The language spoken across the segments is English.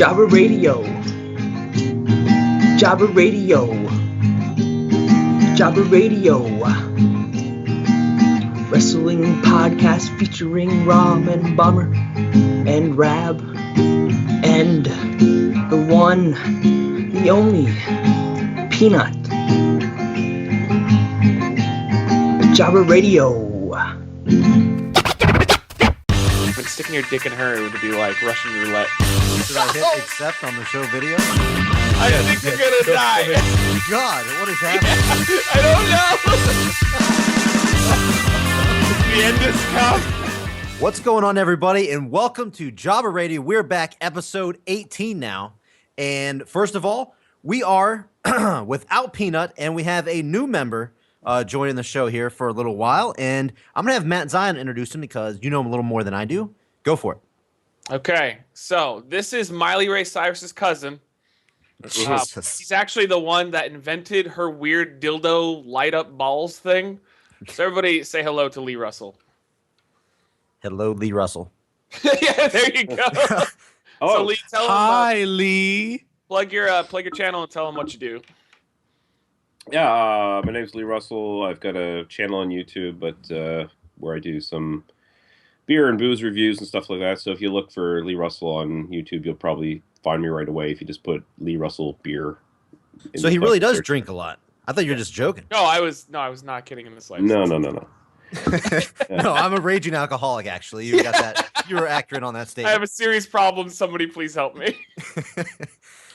Jabba Radio. Jabba Radio. Jabba Radio. Wrestling podcast featuring Rom and Bomber and Rab and the one, the only, Peanut. Jabba Radio. When sticking your dick in her would be like Russian roulette. Should I hit accept on the show video? I think you're gonna die. God, what is happening? I don't know. The end is come. What's going on, everybody? And welcome to Jabba Radio. We're back, episode 18 now. And first of all, we are without Peanut, and we have a new member joining the show here for a little while. And I'm going to have Matt Zion introduce him because you know him a little more than I do. Go for it. Okay, so this is Miley Ray Cyrus's cousin. He's actually the one that invented her weird dildo light up balls thing. So everybody say hello to Lee Russell. Hello, Lee Russell. Yeah, there you go. So Lee, tell him. Hi, Lee. Plug your channel and tell him what you do. Yeah, my name's Lee Russell. I've got a channel on YouTube, but where I do some beer and booze reviews and stuff like that. So if you look for Lee Russell on YouTube, you'll probably find me right away if you just put Lee Russell beer. So he really does drink a lot. I thought you were just joking. No, I was not kidding in this life. No. No, I'm a raging alcoholic, actually. You got that. You were accurate on that statement. I have a serious problem. Somebody please help me.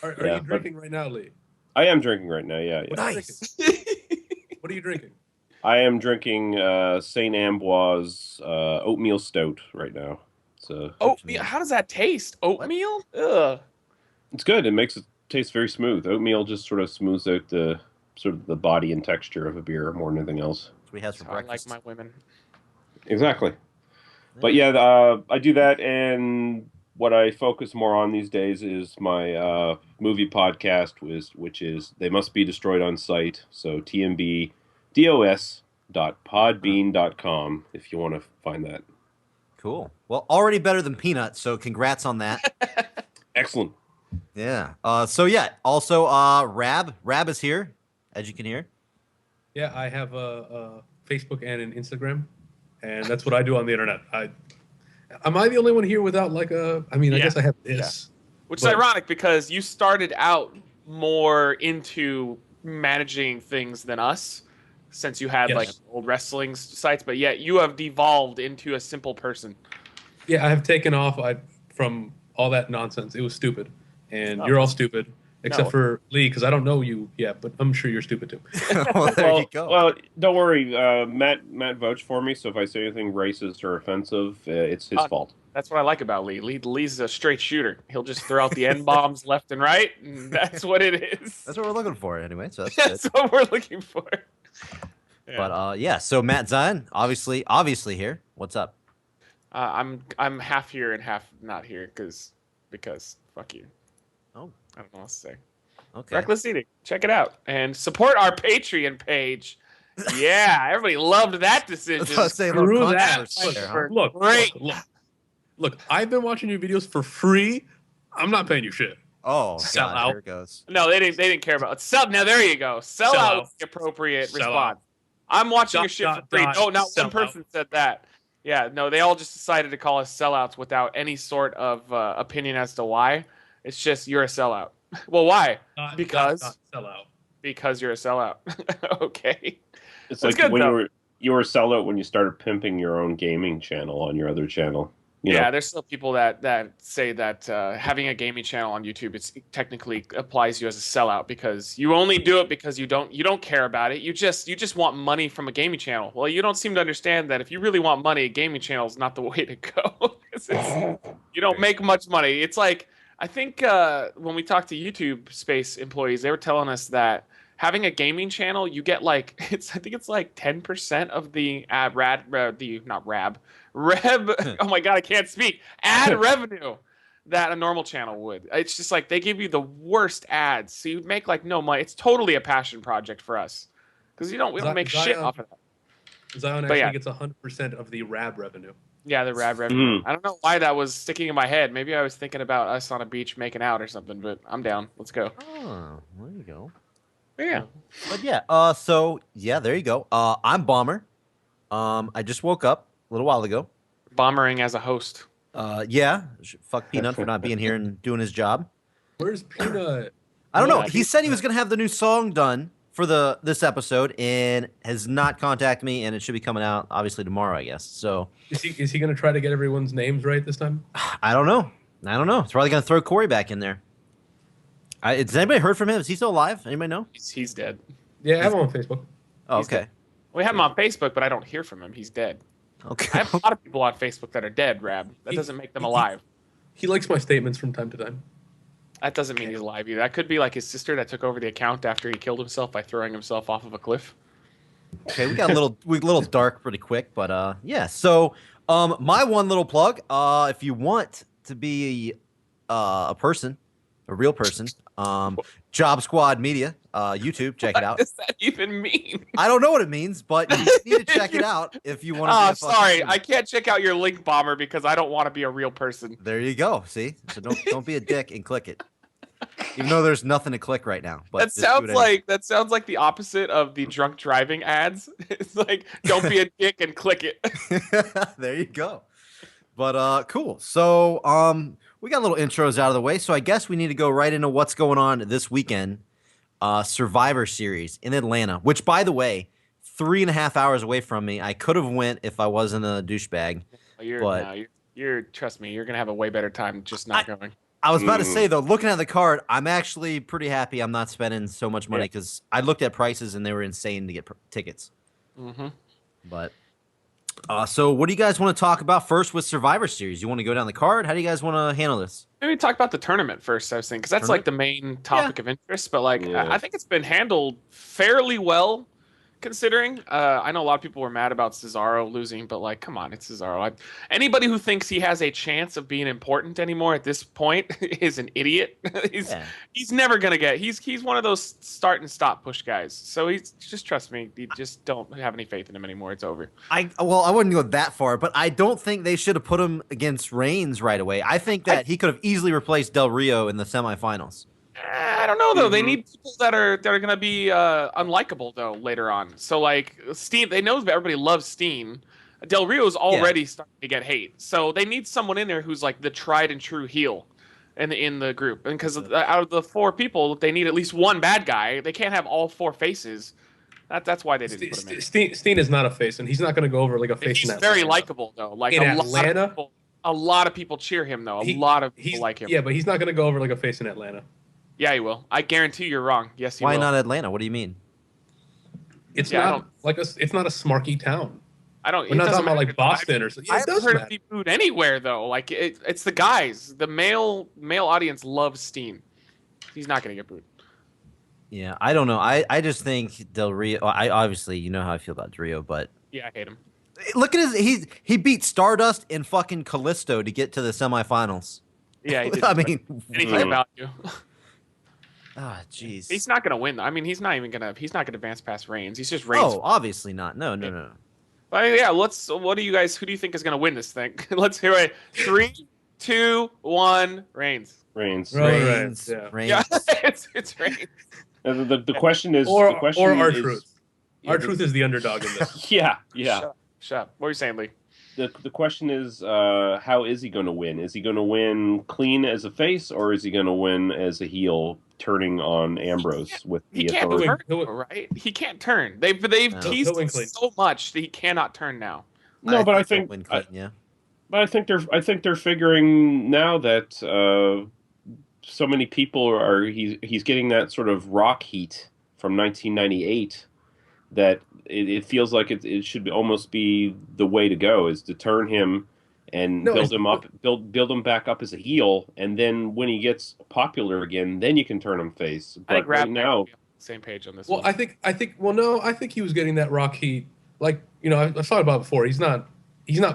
Are you drinking right now, Lee? I am drinking right now, yeah. Nice. What are you drinking? I am drinking St. Ambroise oatmeal stout right now. Oatmeal? How does that taste? Oatmeal? Ugh. It's good. It makes it taste very smooth. Oatmeal just sort of smooths out the body and texture of a beer more than anything else. That's what he has for breakfast. I like my women. Exactly. But yeah, I do that, and what I focus more on these days is my movie podcast, which is They Must Be Destroyed on Sight. So tmbdos.podbean.com if you want to find that. Cool. Well, already better than Peanut, so congrats on that. Excellent. Yeah. Also, Rab is here, as you can hear. Yeah, I have a Facebook and an Instagram, and that's what I do on the internet. Am I the only one here without I guess I have this. Which is ironic because you started out more into managing things than us, since you had old wrestling sites, but yet you have devolved into a simple person. Yeah, I have taken off from all that nonsense. It was stupid, and you're all stupid, except for Lee, because I don't know you yet, but I'm sure you're stupid too. Well, there you go. Well, don't worry. Matt vouched for me, so if I say anything racist or offensive, it's his fault. That's what I like about Lee. Lee's a straight shooter. He'll just throw out the N-bombs left and right, and that's what it is. That's what we're looking for anyway, so that's what we're looking for. Yeah. But so Matt Zion, obviously here. What's up? I'm half here and half not here because fuck you. Oh, I don't know what to say. Okay. Wreckless Eating. Check it out and support our Patreon page. Yeah, everybody loved that decision. Screw that. Look, I've been watching your videos for free. I'm not paying you shit. Oh, sell God, out. Here it goes. No, they didn't care about it. Now there you go. Sell out is the appropriate response. I'm watching your shit for free. No, not one person said that. Yeah, no, they all just decided to call us sellouts without any sort of opinion as to why. It's just you're a sellout. Well, why? Because sellout. Because you're a sellout. Okay. It's like good, when you were a sellout when you started pimping your own gaming channel on your other channel. Yeah, there's still people that say that having a gaming channel on YouTube it technically applies you as a sellout because you only do it because you don't care about it. You just want money from a gaming channel. Well, you don't seem to understand that if you really want money, a gaming channel is not the way to go. You don't make much money. It's like I think when we talked to YouTube Space employees, they were telling us that having a gaming channel, you get I think it's like 10% of the oh my God, I can't speak. Ad revenue that a normal channel would. It's just like they give you the worst ads. So you'd make no money. It's totally a passion project for us because we don't make shit off of that. Zion actually gets 100% of the RAB revenue. Yeah, the Rab Rab. Mm-hmm. I don't know why that was sticking in my head. Maybe I was thinking about us on a beach making out or something, but I'm down. Let's go. Oh, there you go. Yeah. But yeah, so yeah, there you go. I'm Bomber. I just woke up a little while ago. Bombering as a host. Yeah, fuck Peanut for not being here and doing his job. Where's Peanut? I don't know. Yeah, He said he was gonna have the new song done for this episode and has not contacted me, and it should be coming out obviously tomorrow, I guess. So Is he gonna try to get everyone's names right this time? I don't know. It's probably gonna throw Corey back in there. Has anybody heard from him? Is he still alive? Anybody know? He's dead. Yeah, I have him on Facebook. Oh, He's okay. dead. We have him on Facebook, but I don't hear from him. He's dead. Okay. I have a lot of people on Facebook that are dead, Rab. That doesn't make them alive. He likes my statements from time to time. That doesn't mean he's alive either. That could be like his sister that took over the account after he killed himself by throwing himself off of a cliff. Okay, we got a little dark pretty quick, but yeah. So my one little plug, if you want to be a person, a real person, Job Squad Media, YouTube, check it out. What does that even mean? I don't know what it means, but you need to check it out if you want to. Oh, sorry, I can't check out your link, Bomber, because I don't want to be a real person. There you go. See, so don't be a dick and click it. Even though there's nothing to click right now. But that sounds like the opposite of the drunk driving ads. It's like, don't be a dick and click it. There you go. But cool. So we got little intros out of the way. So I guess we need to go right into what's going on this weekend. Survivor Series in Atlanta, which by the way, 3.5 hours away from me. I could have went if I wasn't a douchebag. You're trust me, you're gonna have a way better time just not going. I was about to say though, looking at the card, I'm actually pretty happy I'm not spending so much money because I looked at prices and they were insane to get tickets. Mm-hmm. But so what do you guys want to talk about first with Survivor Series? You want to go down the card? How do you guys want to handle this? Maybe talk about the tournament first, I was thinking, because that's like the main topic of interest. But like, I think it's been handled fairly well, considering. I know a lot of people were mad about Cesaro losing, but like, come on, it's Cesaro. Anybody who thinks he has a chance of being important anymore at this point is an idiot. He's never gonna get. He's one of those start and stop push guys. So just trust me. You just don't have any faith in him anymore. It's over. I wouldn't go that far, but I don't think they should have put him against Reigns right away. I think that he could have easily replaced Del Rio in the semifinals. I don't know though. They need people that are gonna be unlikable though later on. So like Steen, they know that everybody loves Steen. Del Rio's already starting to get hate. So they need someone in there who's like the tried and true heel in the group. And because out of the 4 people, they need at least one bad guy. They can't have all 4 faces. That's why they didn't put him in. Steen is not a face, and he's not going to go over like a face. He's very likable though. Like in Atlanta, a lot of people cheer him though. A lot of people like him. Yeah, but he's not going to go over like a face in Atlanta. Yeah, he will. I guarantee you're wrong. Yes, he will. Why not Atlanta? What do you mean? It's not like it's not a smarky town. We're not talking about like Boston or something. I haven't heard of be booed anywhere though. Like it's the guys. The male audience loves Steen. He's not gonna get booed. Yeah, I don't know. I just think Del Rio. I obviously you know how I feel about Del Rio, but yeah, I hate him. Look at he beat Stardust and fucking Kalisto to get to the semifinals. Yeah, he did. I mean, anything about you. Ah, jeez. He's not gonna win. I mean, he's not gonna advance past Reigns. He's just Reigns. Oh, obviously not. No. But yeah, Who do you think is gonna win this thing? Let's hear it. 3, 2, 1. Reigns. Reigns. Reigns. Yeah, it's Reigns. The question is, or R-Truth. Truth. R-Truth is the underdog in this. Yeah. Shut up. What are you saying, Lee? The question is, how is he going to win? Is he going to win clean as a face, or is he going to win as a heel, turning on Ambrose with the authority? He can't turn, right? He can't turn. They've teased him so much that he cannot turn now. No, but I think they're figuring now that so many people are he's getting that sort of Rock heat from 1998 that it feels like it should almost be the way to go, is to turn him and build him up, build him back up as a heel, and then when he gets popular again, then you can turn him face. But right now, same page on this. Well, I think he was getting that Rock heat. Like, you know, I've thought about it before. He's not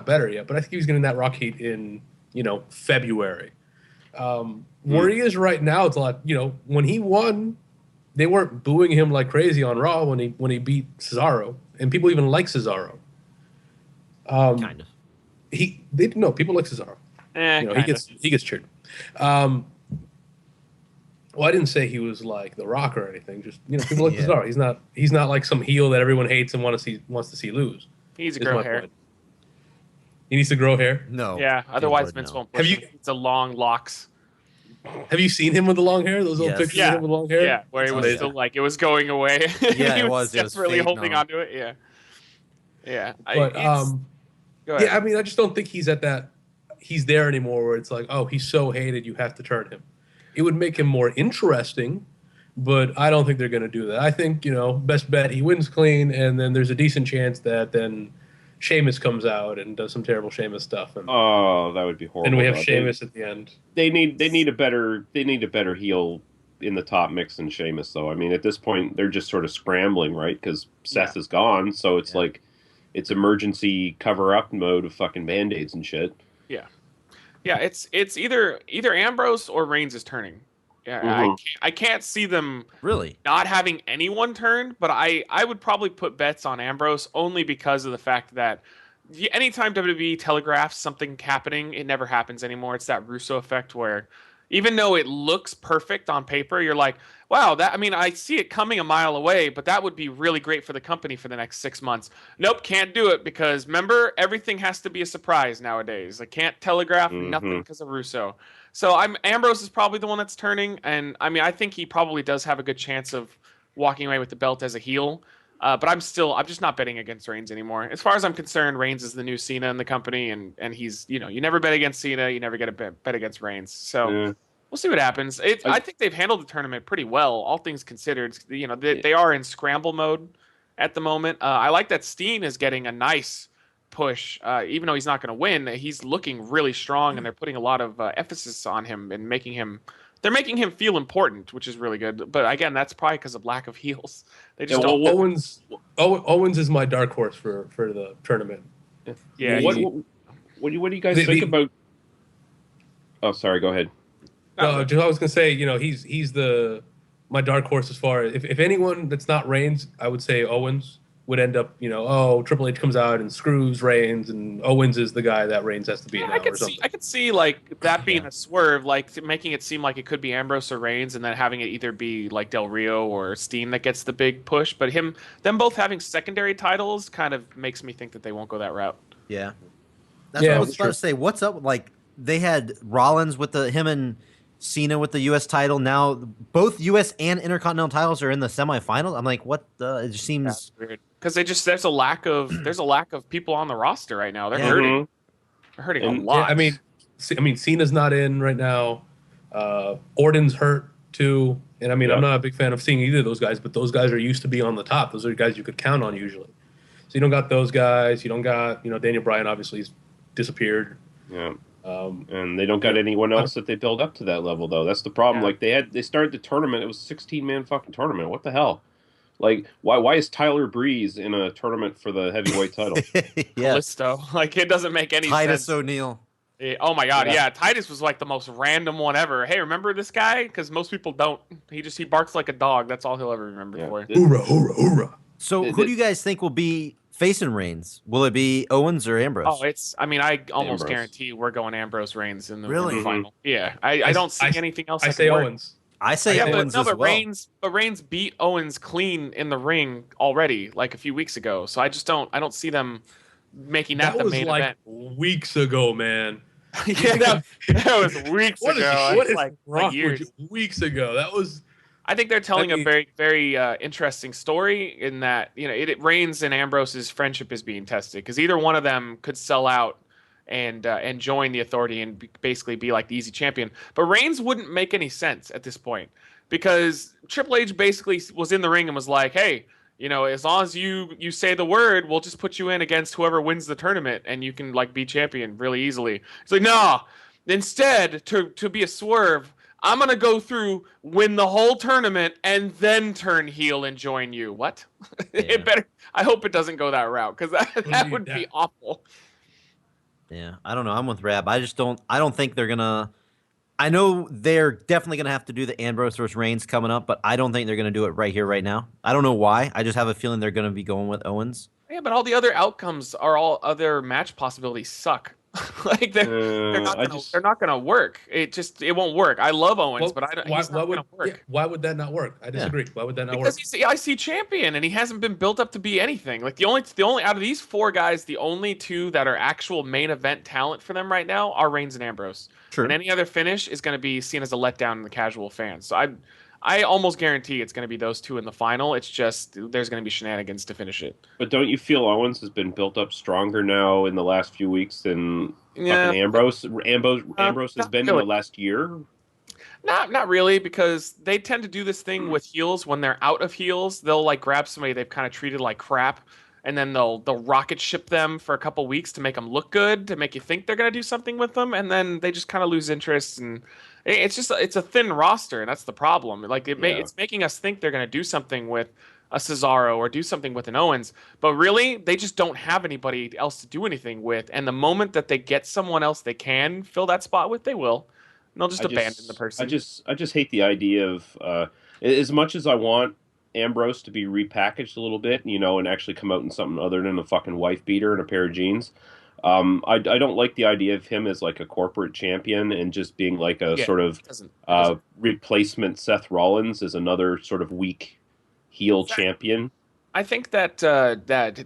better yet, but I think he was getting that Rock heat in, you know, February. Where he is right now, it's a lot. You know, when he won, they weren't booing him like crazy on Raw when he beat Cesaro, and people even like Cesaro. Kind of. People like Cesaro. He gets cheered. Well, I didn't say he was like The Rock or anything. Just people like Cesaro. He's not like some heel that everyone hates and wants to see lose. He needs to grow hair. Point. He needs to grow hair. No. Yeah. Otherwise, Vince won't push him. It's a long locks. Have you seen him with the long hair? Those old pictures of him with long hair? Yeah, where he was still like, it was going away. Yeah, he it was desperately holding onto it. Yeah. Yeah. But, go ahead. yeah, I mean, I just don't think he's there anymore where it's like, oh, he's so hated, you have to turn him. It would make him more interesting, but I don't think they're going to do that. I think, best bet, he wins clean, and then there's a decent chance that then Sheamus comes out and does some terrible Sheamus stuff. And, that would be horrible. And we have Sheamus at the end. They need a better heel in the top mix than Sheamus, though. I mean, at this point, they're just sort of scrambling, right? Because Seth is gone, so it's like it's emergency cover-up mode of fucking Band-Aids and shit. Yeah. Yeah, it's either Ambrose or Reigns is turning. Yeah, I can't see them really not having anyone turn, but I would probably put bets on Ambrose only because of the fact that anytime WWE telegraphs something happening, it never happens anymore. It's that Russo effect where even though it looks perfect on paper, you're like, wow, I see it coming a mile away, but that would be really great for the company for the next 6 months. Nope, can't do it because remember, everything has to be a surprise nowadays. I can't telegraph nothing because of Russo. So Ambrose is probably the one that's turning, and I think he probably does have a good chance of walking away with the belt as a heel. But I'm just not betting against Reigns anymore. As far as I'm concerned, Reigns is the new Cena in the company, and he's, you never bet against Cena, you never get a bet against Reigns. So we'll see what happens. I think they've handled the tournament pretty well, all things considered. They are in scramble mode at the moment. I like that Steen is getting a nice push, even though he's not going to win. He's looking really strong, and they're putting a lot of emphasis on him and making him feel important, which is really good. But again, that's probably because of lack of heels. They just don't. Owens is my dark horse for the tournament. Yeah. What do you guys think about? Oh, sorry. Go ahead. I was going to say, he's my dark horse as far as if anyone that's not Reigns, I would say Owens would end up, Triple H comes out and screws Reigns, and Owens is the guy that Reigns has to beat now or something. I could see like that being a swerve, like making it seem like it could be Ambrose or Reigns, and then having it either be like Del Rio or Steen that gets the big push. But them both having secondary titles kind of makes me think that they won't go that route. Yeah, that's what I was about to say. What's up? Like they had Rollins with him and Cena with the U.S. title. Now both U.S. and Intercontinental titles are in the semifinal. I'm like, what? It just seems weird because there's a lack of people on the roster right now. They're hurting. They're hurting a lot. Yeah, I mean, Cena's not in right now. Orton's hurt too, and I'm not a big fan of seeing either of those guys. But those guys are used to be on the top. Those are guys you could count on usually. So you don't got those guys. You don't got Daniel Bryan obviously he's disappeared. Yeah. And they don't got anyone else that they build up to that level, though. That's the problem. Yeah. Like they started the tournament. It was a 16-man fucking tournament. What the hell? Like why is Tyler Breeze in a tournament for the heavyweight title? Callisto. Like it doesn't make any sense. Titus O'Neil. Oh my God, yeah. Titus was like the most random one ever. Hey, remember this guy? Because most people don't. He barks like a dog. That's all he'll ever remember for. Hoorah, hoorah, hoorah. So who do you guys think will be facing Reigns? Will it be Owens or Ambrose? Oh, I almost guarantee we're going Ambrose Reigns in the final. Yeah, I don't see anything else. I say Owens. I say Owens as well. But Reigns beat Owens clean in the ring already, like a few weeks ago. So I don't see them making that the main event. Weeks ago, man. Yeah, that was weeks ago. What is wrong with you? Weeks ago. That was. I think they're telling a very, very interesting story in that Reigns and Ambrose's friendship is being tested because either one of them could sell out and join the Authority and basically be like the easy champion. But Reigns wouldn't make any sense at this point because Triple H basically was in the ring and was like, "Hey, as long as you say the word, we'll just put you in against whoever wins the tournament, and you can like be champion really easily." It's like, no. Instead, to be a swerve, I'm going to go through, win the whole tournament, and then turn heel and join you. What? Yeah. I hope it doesn't go that route, because that would be awful. Yeah, I don't know. I'm with Rab. I don't think they're going to. I know they're definitely going to have to do the Ambrose versus Reigns coming up, but I don't think they're going to do it right here, right now. I don't know why. I just have a feeling they're going to be going with Owens. Yeah, but all the other outcomes all other match possibilities suck. Like they're not gonna work. It won't work. I love Owens, but he's not gonna work. Yeah, why would that not work? I disagree. Why would that not Because work? he's the IC champion and he hasn't been built up to be anything. Like the only out of these four guys, the only two that are actual main event talent for them right now are Reigns and Ambrose. True. And any other finish is going to be seen as a letdown in the casual fans. So I almost guarantee it's going to be those two in the final. It's just there's going to be shenanigans to finish it. But don't you feel Owens has been built up stronger now in the last few weeks than fucking Ambrose? Ambrose has been in the last year. Not really, because they tend to do this thing with heels when they're out of heels. They'll like grab somebody they've kind of treated like crap, and then they'll rocket ship them for a couple weeks to make them look good, to make you think they're gonna do something with them, and then they just kind of lose interest. And it's a thin roster, and that's the problem. Like it's making us think they're gonna do something with a Cesaro or do something with an Owens, but really they just don't have anybody else to do anything with. And the moment that they get someone else they can fill that spot with, they will. And they'll just abandon the person. I just hate the idea of as much as I want Ambrose to be repackaged a little bit, and actually come out in something other than a fucking wife beater and a pair of jeans. I don't like the idea of him as like a corporate champion and just being like a sort of replacement Seth Rollins as another sort of weak heel champion. I think that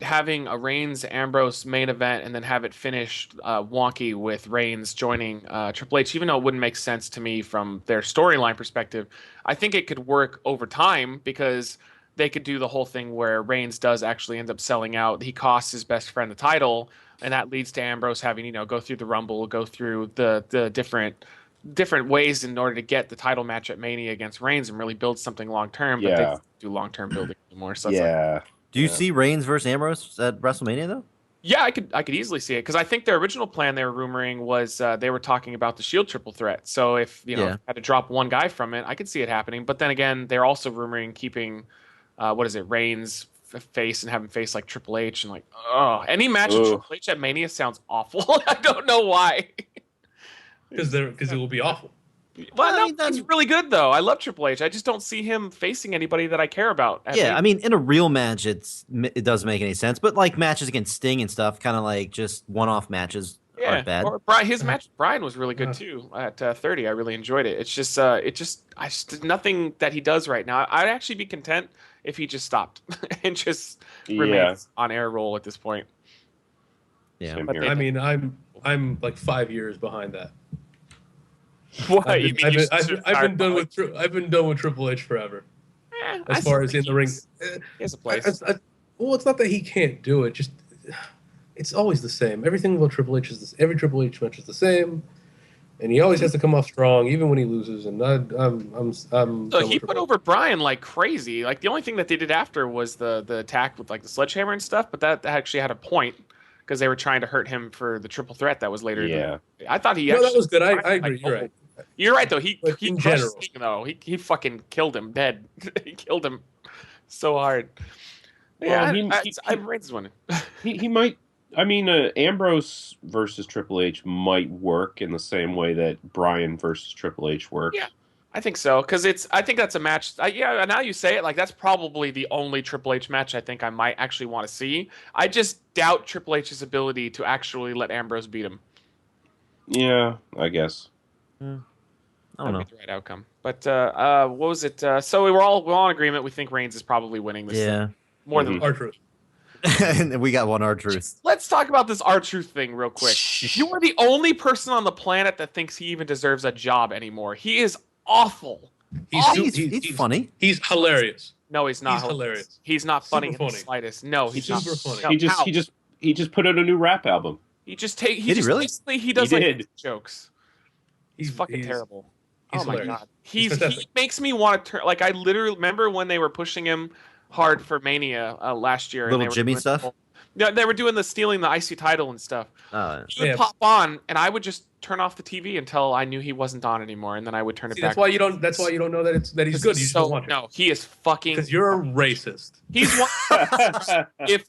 having a Reigns Ambrose main event and then have it finished wonky with Reigns joining Triple H, even though it wouldn't make sense to me from their storyline perspective, I think it could work over time because they could do the whole thing where Reigns does actually end up selling out. He costs his best friend the title, and that leads to Ambrose having go through the Rumble, go through the different ways in order to get the title match at Mania against Reigns and really build something long term. But they don't do long term building anymore. So do you see Reigns versus Ambrose at WrestleMania though? Yeah, I could easily see it because I think their original plan they were rumoring was they were talking about the Shield triple threat. So if had to drop one guy from it, I could see it happening. But then again, they're also rumoring keeping Reigns face and having face like Triple H and like any match with Triple H at Mania sounds awful. I don't know why. Because it will be awful. Well, no, he's really good though. I love Triple H. I just don't see him facing anybody that I care about. I mean, in a real match, it doesn't make any sense. But like matches against Sting and stuff, kind of like just one-off matches aren't bad. Or his match with Bryan was really good too at 30. I really enjoyed it. It's just, nothing that he does right now. I'd actually be content if he just stopped and just remains on air roll at this point. Yeah, I mean, I'm like 5 years behind that. What? I've been done with Triple H forever. As far as in the ring, he has a place. Well, it's not that he can't do it. Just it's always the same. Everything about Triple H is every Triple H match is the same, and he always has to come off strong, even when he loses. And I'm. So he put over Bryan like crazy. Like the only thing that they did after was the attack with like the sledgehammer and stuff, but that actually had a point. Because they were trying to hurt him for the triple threat that was later. Yeah, I thought he. No, that was good. I agree. You're right. You're right though. He in crushed general, Sting, though. He fucking killed him dead. He killed him so hard. Well, I'm Reigns winning. He might. I mean, Ambrose versus Triple H might work in the same way that Bryan versus Triple H worked. Yeah, I think so. Because I think that's a match. Now you say it, like that's probably the only Triple H match I think I might actually want to see. I just doubt Triple H's ability to actually let Ambrose beat him. Yeah, I guess. I don't know. That'd be the right outcome. But what was it? So we're all in agreement. We think Reigns is probably winning this. Yeah, thing. More than R-Truth. And we got one R-Truth. Let's talk about this R-Truth thing real quick. You are the only person on the planet that thinks he even deserves a job anymore. He is awful. He's funny. He's hilarious. No, he's not. He's hilarious. He's not funny Super in the funny. slightest. No, he's not. Super funny. No, He just put out a new rap album. He just Did he really? Basically, he does He like did. jokes. He's fucking terrible. He's oh my hilarious. god, He's he fantastic. makes me want to turn. Like I literally remember when they were pushing him hard for Mania last year. Little and they were Jimmy doing stuff? Yeah, they were doing the stealing the IC title and stuff. He would Yeah. pop on, and I would just turn off the TV until I knew he wasn't on anymore, and then I would turn it See, back. that's why you don't know that he's good. You just don't want to. No, he is fucking. Because you're a racist. He's one.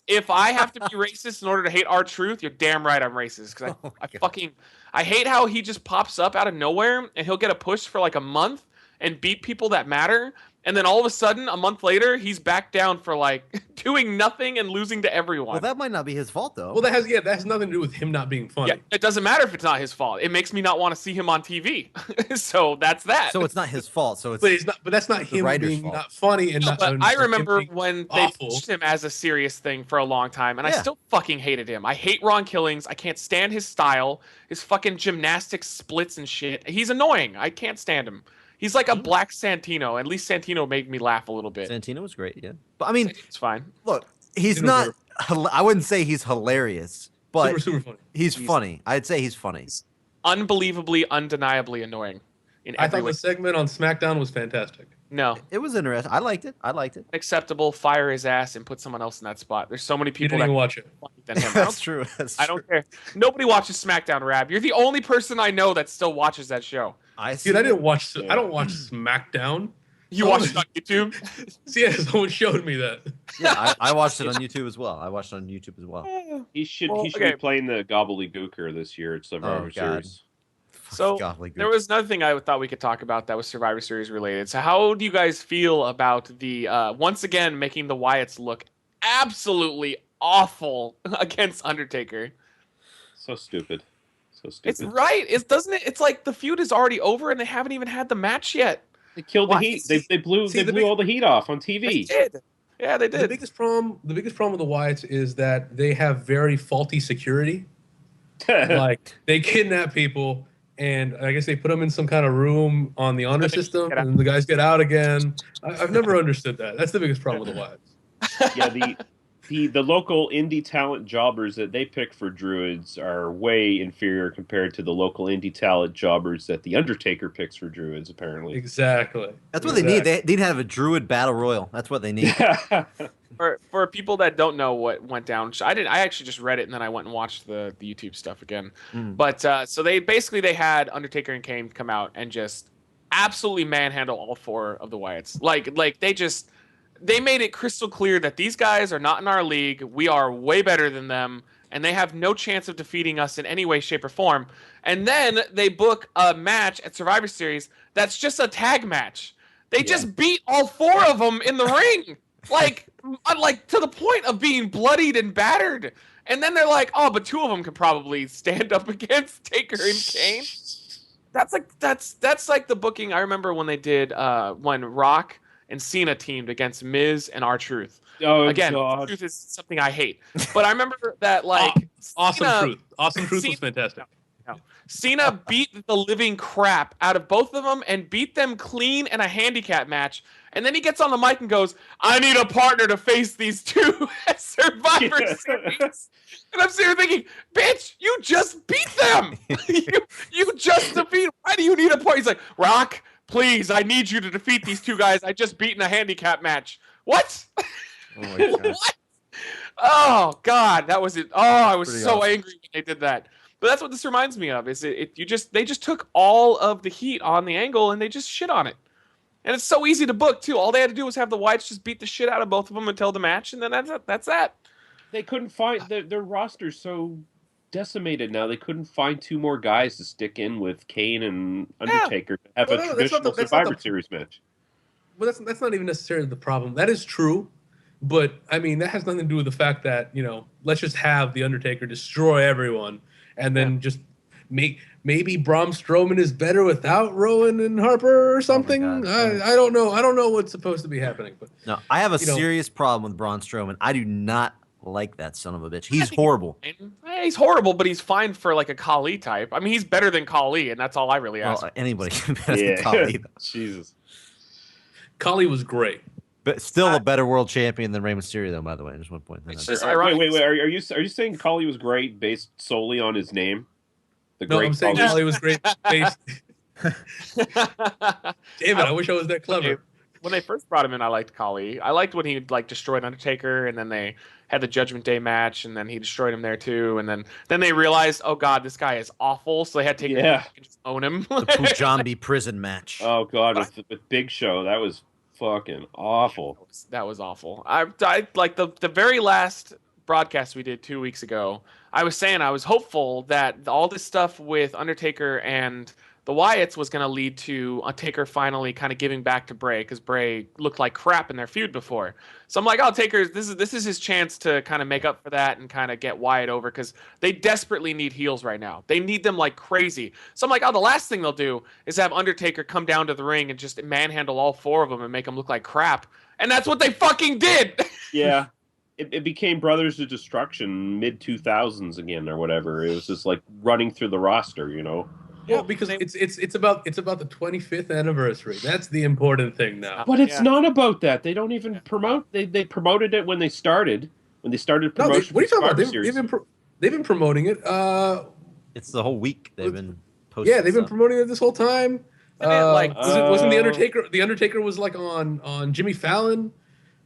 if I have to be racist in order to hate R-Truth, you're damn right I'm racist. Because I hate how he just pops up out of nowhere and he'll get a push for like a month and beat people that matter, And then all of a sudden, a month later, he's back down for like doing nothing and losing to everyone. Well, that might not be his fault though. Well, that has nothing to do with him not being funny. Yeah, it doesn't matter if it's not his fault. It makes me not want to see him on TV. So that's that. So it's not his fault. So it's But it's not. But that's not him writer's being fault. not funny and No, not. but I remember when they awful. pushed him as a serious thing for a long time, and I Yeah. still fucking hated him. I hate Ron Killings. I can't stand his style, his fucking gymnastics splits and shit. He's annoying. I can't stand him. He's like a black Santino. At least Santino made me laugh a little bit. Santino was great, yeah. But I mean, It's fine. look, he's Santino's not. I wouldn't say he's hilarious, but super funny. he's funny. I'd say he's funny. Unbelievably, undeniably annoying in I every thought way. the segment on SmackDown was fantastic. No, It was interesting. I liked it. acceptable. Fire his ass and put someone else in that spot. There's so many You people didn't that even watch it. than him. That's true. I don't care. Nobody watches SmackDown, Rab. You're the only person I know that still watches that show. Dude, I don't watch SmackDown. You watch it on YouTube? Yeah, someone showed me that. Yeah, I watched it on YouTube as well. He should Well, be okay. playing the gobbledygooker this year at Survivor Oh, God. Series. So Godly there was another thing I thought we could talk about that was Survivor Series related. So how do you guys feel about the once again making the Wyatts look absolutely awful against Undertaker? So stupid. So stupid. It's right. Doesn't it? It's like the feud is already over and they haven't even had the match yet. They killed the Why? heat. They blew See, the all the heat off on TV. They did. Yeah, they The did. biggest problem with the Wyatts is that they have very faulty security. Like they kidnap people, and I guess they put them in some kind of room on the honor system, Get out. and the guys get out again. I've never understood that. That's the biggest problem with the Wyatts. Yeah, the local indie talent jobbers that they pick for Druids are way inferior compared to the local indie talent jobbers that the Undertaker picks for Druids. Apparently, Exactly. That's what they need. They need to have a Druid battle royal. That's what they need. For people that don't know what went down, I actually just read it and then I went and watched the YouTube stuff again. But so they had Undertaker and Kane come out and just absolutely manhandle all four of the Wyatts. Like they made it crystal clear that these guys are not in our league. We are way better than them, and they have no chance of defeating us in any way, shape, or form. And then they book a match at Survivor Series that's just a tag match. They just beat all four of them in the ring, like to the point of being bloodied and battered. And then they're like, "Oh, but two of them could probably stand up against Taker and Kane." That's like the booking I remember when they did when Rock and Cena teamed against Miz and R-Truth. Oh, Again, God. Truth is something I hate. But I remember that like Awesome Cena, Truth. Awesome Truth was Cena- fantastic. Cena beat the living crap out of both of them and beat them clean in a handicap match. And then he gets on the mic and goes, "I need a partner to face these two at Survivor Series." And I'm sitting here thinking, "Bitch, you just beat them. you just defeat. Why do you need a partner?" He's like, "Rock, please, I need you to defeat these two guys I just beat in a handicap match." What? Oh my God. What? Oh God, that was it. Oh, I was Pretty so awesome. angry when they did that. But that's what this reminds me of. Is they just took all of the heat on the angle and they just shit on it. And it's so easy to book too. All they had to do was have the Whites just beat the shit out of both of them until the match, and then that's that. They couldn't find their roster's so decimated now. They couldn't find two more guys to stick in with Kane and Undertaker to have Well, a no, that's not traditional the- that's not Survivor the- Series match. But that's not even necessarily the problem. That is true, but I mean that has nothing to do with the fact that let's just have the Undertaker destroy everyone, and then just maybe Braun Strowman is better without Rowan and Harper or something. God. I don't know. I don't know what's supposed to be happening, but No, I have a You know- serious problem with Braun Strowman. I do not like that son of a bitch. He's horrible. He's horrible, but he's fine for like a Khali type. I mean, he's better than Khali, and that's all I really ask. Well, anybody can bet Yeah, Khali, Jesus. Khali was great. but still a better world champion than Rey Mysterio, though. By the way, I just want to point that It's out. just Wait. ironic. Are you saying Khali was great based solely on his name? The No, great I'm saying Khali? Khali was great. Damn it! I wish I was that clever. When they first brought him in, I liked Khali. I liked when he like destroyed Undertaker, and then they had the Judgment Day match, and then he destroyed him there too. And then they realized, oh God, this guy is awful. So they had to take him back and just own him. The Pujambi prison match. Oh God, with Big Show, that was fucking awful. That was awful. I like the very last broadcast we did 2 weeks ago. I was saying I was hopeful that all this stuff with Undertaker and the Wyatts was going to lead to Taker finally kind of giving back to Bray because Bray looked like crap in their feud before. So I'm like, oh, Taker, this is his chance to kind of make up for that and kind of get Wyatt over because they desperately need heels right now. They need them like crazy. So I'm like, oh, the last thing they'll do is have Undertaker come down to the ring and just manhandle all 4 of them and make them look like crap. And that's what they fucking did. Yeah. It became Brothers of Destruction mid 2000s again or whatever. It was just like running through the roster, you know. Well, because it's about the 25th anniversary. That's the important thing now. But it's not about that. They don't even promote. They promoted it when they started. When they started promotion. What are you talking about? Series. They've been promoting it. It's the whole week they've been posting. Yeah, they've been promoting it this whole time. Wasn't the Undertaker? The Undertaker was like on Jimmy Fallon.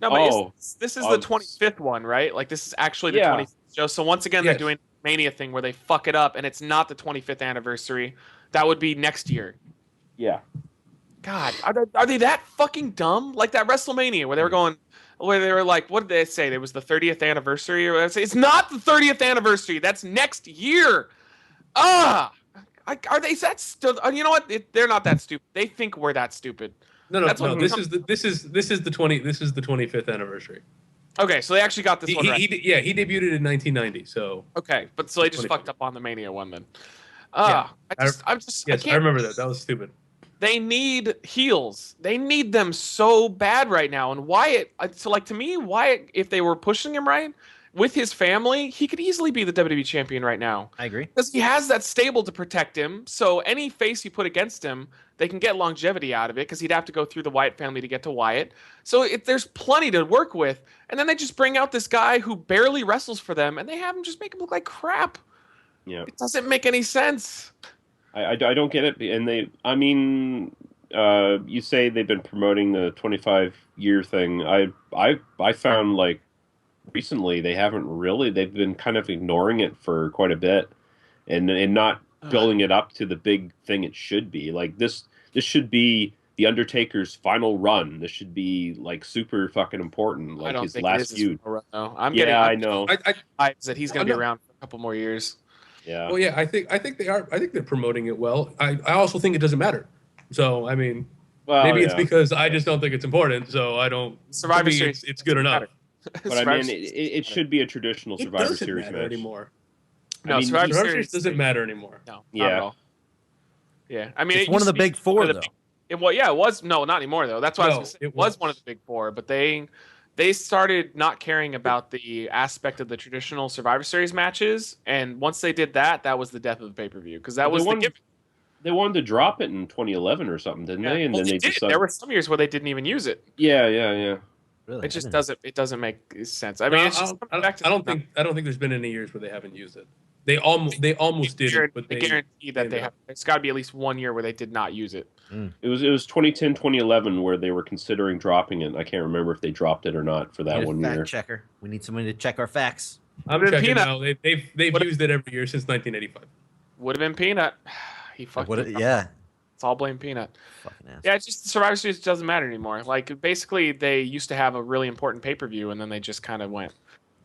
No, but this is the 25th one, right? Like this is actually the 25th show. So once again, they're doing Mania thing where they fuck it up, and it's not the 25th anniversary. That would be next year. Yeah. God, are they that fucking dumb? Like that WrestleMania where they were like, what did they say? It was the 30th anniversary, or it's not the 30th anniversary. That's next year. Are they that still? You know what? They're not that stupid. They think we're that stupid. No. This is the 25th anniversary. Okay, so they actually got this one right. He debuted it in 1990. So okay, but so they just fucked up on the Mania one then. I remember that. That was stupid. They need heels. They need them so bad right now. And Wyatt, so like to me, Wyatt, if they were pushing him right with his family, he could easily be the WWE champion right now. I agree. Because he has that stable to protect him. So any face you put against him, they can get longevity out of it because he'd have to go through the Wyatt family to get to Wyatt. So there's plenty to work with. And then they just bring out this guy who barely wrestles for them and they have him just make him look like crap. Yeah. It doesn't make any sense. I don't get it. And you say they've been promoting the 25-year thing. I found like recently they've been kind of ignoring it for quite a bit and not building it up to the big thing it should be. Like this should be the Undertaker's final run. This should be like super fucking important. Like his last feud. I know. I that he's going to be around for a couple more years. Yeah. Well, yeah, I think they are. I think they're promoting it well. I also think it doesn't matter. So I mean, maybe it's because I just don't think it's important. So I don't. Survivor Series, it's good enough. But I mean, it should be a traditional Survivor Series match anymore. No, I mean, Survivor Series doesn't matter anymore. No, not at all. Yeah, I mean, it's one of the big 4 though. It was not anymore though. That's why I was gonna say it was one of the big 4, but they started not caring about the aspect of the traditional Survivor Series matches, and once they did that, that was the death of the pay-per-view because that was the gimmick. They wanted to drop it in 2011 or something, didn't they? And well, then they decided. There were some years where they didn't even use it. Yeah. Really? It just doesn't. It doesn't make sense. I mean, it's just I don't think there's been any years where they haven't used it. They almost did it, but they guarantee that they have. It's got to be at least 1 year where they did not use it. It was 2010, 2011 where they were considering dropping it. I can't remember if they dropped it or not for that 1 year. Fact checker. We need somebody to check our facts. I'm checking now. They've used it every year since 1985. Would have been Peanut. He fucked it up. Yeah. It's all blame Peanut. Fucking ass. Yeah, it's just Survivor Series doesn't matter anymore. Like basically, they used to have a really important pay-per-view, and then they just kind of went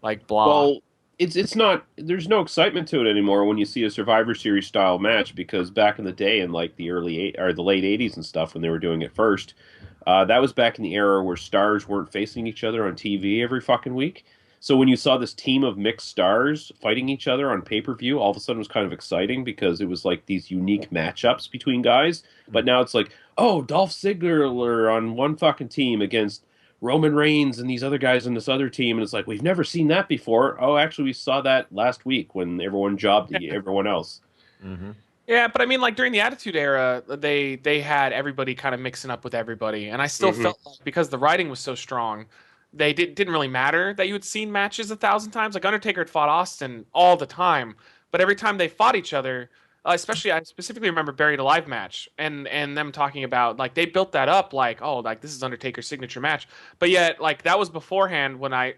like blah. Well, it's not. There's no excitement to it anymore when you see a Survivor Series style match because back in the day, in like the late '80s and stuff, when they were doing it first, that was back in the era where stars weren't facing each other on TV every fucking week. So when you saw this team of mixed stars fighting each other on pay-per-view, all of a sudden it was kind of exciting because it was like these unique matchups between guys. But now it's like, oh, Dolph Ziggler on one fucking team against Roman Reigns and these other guys on this other team. And it's like, we've never seen that before. Oh, actually, we saw that last week when everyone jobbed everyone else. Mm-hmm. Yeah, but I mean, like during the Attitude Era, they had everybody kind of mixing up with everybody. And I still felt like because the writing was so strong, they didn't really matter that you had seen matches 1,000 times. Like Undertaker had fought Austin all the time, but every time they fought each other, especially I specifically remember Buried Alive match and them talking about like they built that up like, oh, like this is Undertaker's signature match, but yet like that was beforehand when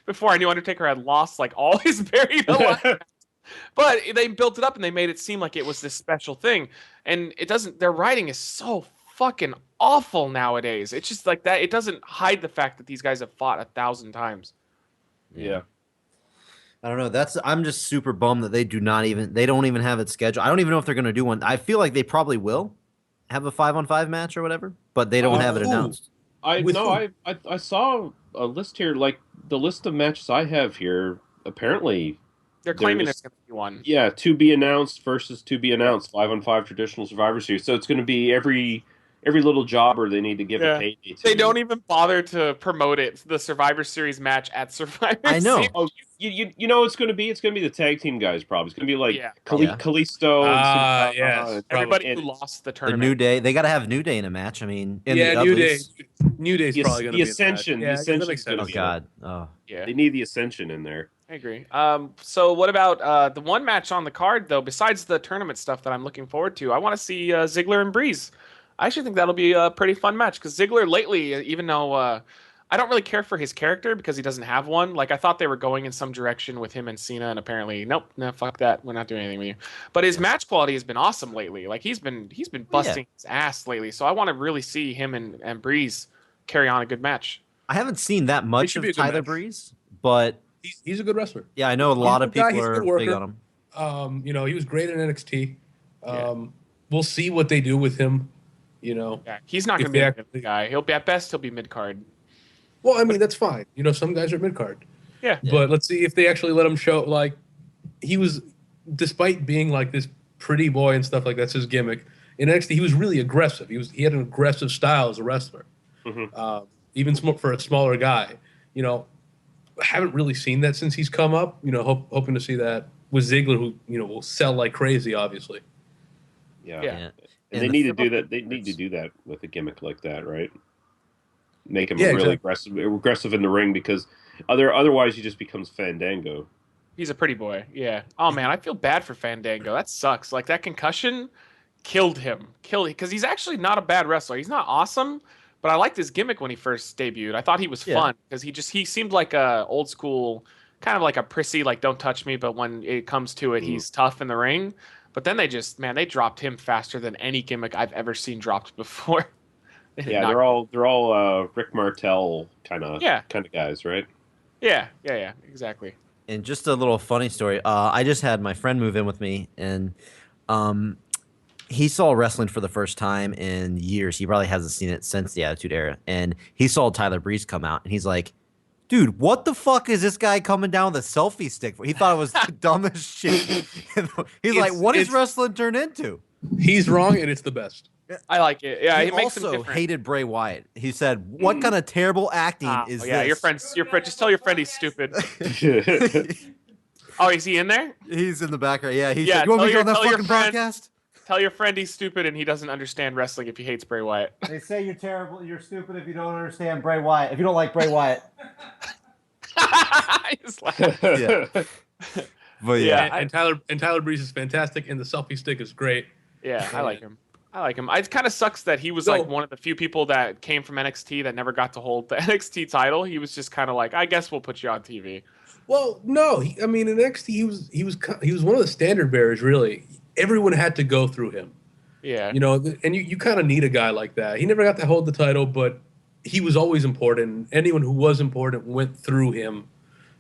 before I knew Undertaker had lost like all his Buried Alive. But they built it up and they made it seem like it was this special thing, and it doesn't. Their writing is so fucking awful nowadays. It's just like that. It doesn't hide the fact that these guys have fought 1,000 times. Yeah. I don't know. I'm just super bummed that they don't even have it scheduled. I don't even know if they're going to do one. I feel like they probably will have a 5-on-5 match or whatever, but they don't have it Ooh. announced. With who? I saw a list here, like the list of matches I have here. Apparently, They're claiming there's there's going to be one. yeah, to be announced versus to be announced 5-on-5 traditional Survivor Series. So it's going to be every little jobber they need to give a payday to. They don't even bother to promote it. The Survivor Series match at Survivor I know. Series. Oh, you know it's going to be the tag team guys probably. It's going to be like Yeah. Kalisto and yes. Everybody and who lost the The tournament. New Day, they got to have New Day in a match. I mean, in Yeah, the New Day. Uglies. New Day's The- probably going to the be Ascension, In the that match. Yeah, that Ascension's makes gonna Oh sense. be in God. Oh. Yeah, They need the Ascension in there. I agree. So what about the one match on the card though? Besides the tournament stuff that I'm looking forward to, I want to see Ziggler and Breeze. I actually think that'll be a pretty fun match because Ziggler lately, even though I don't really care for his character because he doesn't have one. Like I thought they were going in some direction with him and Cena, and apparently, nope, no, fuck that. We're not doing anything with you. But his match quality has been awesome lately. Like he's been busting his ass lately. So I want to really see him and Breeze carry on a good match. I haven't seen that much should of be a good Tyler match. Breeze, but He's a good wrestler. yeah, I know a lot of He's a good guy, people he's a are good worker. big on him. He was great in NXT. We'll see what they do with him. Yeah, he's not If going to be they a good guy. He'll be at best. He'll be mid card. Well, I mean that's fine. Some guys are mid card. Yeah. But let's see if they actually let him show. Like he was, despite being like this pretty boy and stuff like that's his gimmick. In NXT, he was really aggressive. He had an aggressive style as a wrestler. Mm-hmm. Even for a smaller guy. Haven't really seen that since he's come up. Hoping to see that with Ziggler, who will sell like crazy, obviously. Yeah. Yeah. And they need to do that. They need to do that with a gimmick like that, right? Make him really aggressive in the ring because otherwise he just becomes Fandango. He's a pretty boy. Yeah. Oh man, I feel bad for Fandango. That sucks. Like that concussion killed him. Because he's actually not a bad wrestler. He's not awesome, but I liked his gimmick when he first debuted. I thought he was fun because he seemed like a old school, kind of like a prissy, like don't touch me. But when it comes to it, he's tough in the ring. But then they dropped him faster than any gimmick I've ever seen dropped before. Yeah, they're all Rick Martel kind of guys, right? Yeah, exactly. And just a little funny story. I just had my friend move in with me, and he saw wrestling for the first time in years. He probably hasn't seen it since the Attitude Era. And he saw Tyler Breeze come out, and he's like, dude, what the fuck is this guy coming down with a selfie stick for? He thought it was the dumbest shit. He's like, what is wrestling turned into? He's wrong, and it's the best. I like it. Yeah, he makes him also different. hated Bray Wyatt. He said, what kind of terrible acting is yeah, this? your friend, just tell your friend he's stupid. Oh, is he in there? He's in the background. Yeah, he Yeah, said, you want me to go on that tell your fucking friend- podcast? Tell your friend he's stupid and he doesn't understand wrestling if he hates Bray Wyatt. They say you're terrible, you're stupid if you don't understand Bray Wyatt. If you don't like Bray Wyatt. He's like, Yeah. But yeah. And Tyler Breeze is fantastic, and the selfie stick is great. yeah, I like him. It kind of sucks that he was like one of the few people that came from NXT that never got to hold the NXT title. He was just kind of like, I guess we'll put you on TV. Well, no, in NXT he was one of the standard bearers. Really, everyone had to go through him. Yeah, and you kind of need a guy like that. He never got to hold the title, but he was always important. Anyone who was important went through him.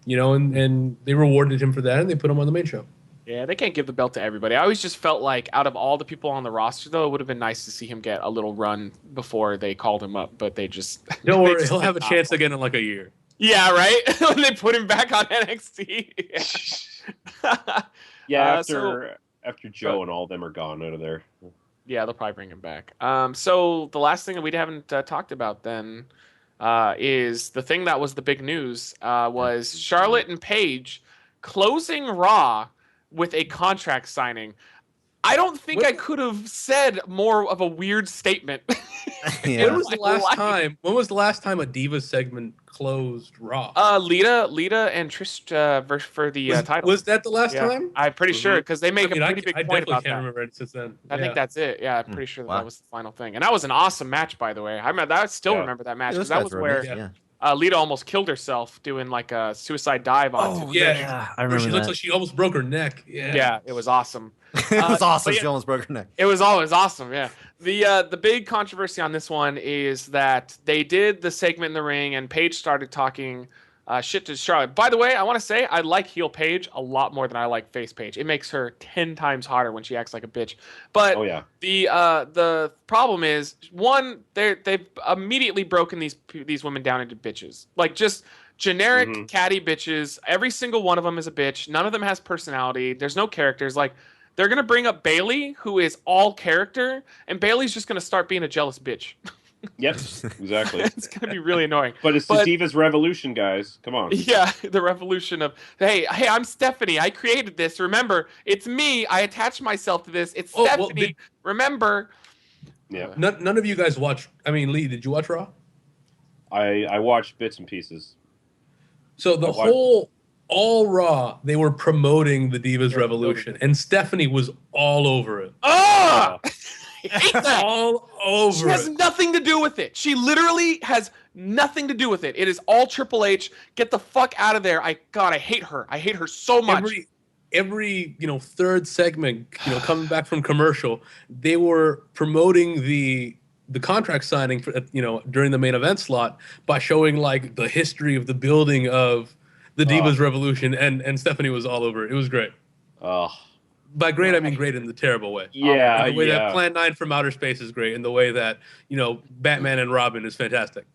And they rewarded him for that, and they put him on the main show. Yeah, they can't give the belt to everybody. I always just felt like out of all the people on the roster, though, it would have been nice to see him get a little run before they called him up, but they just... Don't worry, he'll have a chance again in like a year. Yeah, right? When they put him back on NXT. Yeah, after Joe and all of them are gone out of there. Yeah, they'll probably bring him back. So the last thing that we haven't talked about then is the thing that was the big news was Charlotte and Paige closing Raw with a contract signing. I don't think I could have said more of a weird statement. Yeah. When was the last time? When was the last time a Divas segment closed Raw? Lita and Trish for the title. Was that the last time? I'm pretty sure because they make a pretty big point about can't that. remember it since then. I think that's it. Yeah, I'm pretty sure that Wow. was the final thing, and that was an awesome match, by the way. I still remember that match because that was where Lita almost killed herself doing like a suicide dive on. Oh yeah, I remember She looks like she almost broke her neck. Yeah, it was awesome. It was awesome. Yeah, she almost broke her neck. It was always awesome. Yeah. The big controversy on this one is that they did the segment in the ring, and Paige started talking shit to Charlotte. By the way, I want to say I like heel Paige a lot more than I like face Paige. It makes her 10 times hotter when she acts like a bitch. But Oh yeah. the problem is, one, they've immediately broken these women down into bitches. Like, just generic catty bitches. Every single one of them is a bitch. None of them has personality. There's no characters. Like, they're gonna bring up Bayley, who is all character, and Bayley's just gonna start being a jealous bitch. Yep, exactly. It's gonna be really annoying. But it's the Divas Revolution, guys. Come on. Yeah, the revolution of, hey, I'm Stephanie. I created this. Remember, it's me. I attached myself to this. It's Stephanie. Remember. Yeah. None of you guys watch. I mean, Lee, did you watch Raw? I watched bits and pieces. So all Raw, they were promoting the Divas Revolution, and Stephanie was all over it. Oh! I hate that. All over She has nothing to do with it. She literally has nothing to do with it. It is all Triple H. Get the fuck out of there. I hate her. I hate her so much. Every third segment, coming back from commercial, they were promoting the contract signing for, during the main event slot by showing like the history of the building of the Divas Revolution, and Stephanie was all over it. It was great. By great, I mean great in the terrible way. Yeah, the way that Plan 9 from Outer Space is great, and the way that Batman and Robin is fantastic.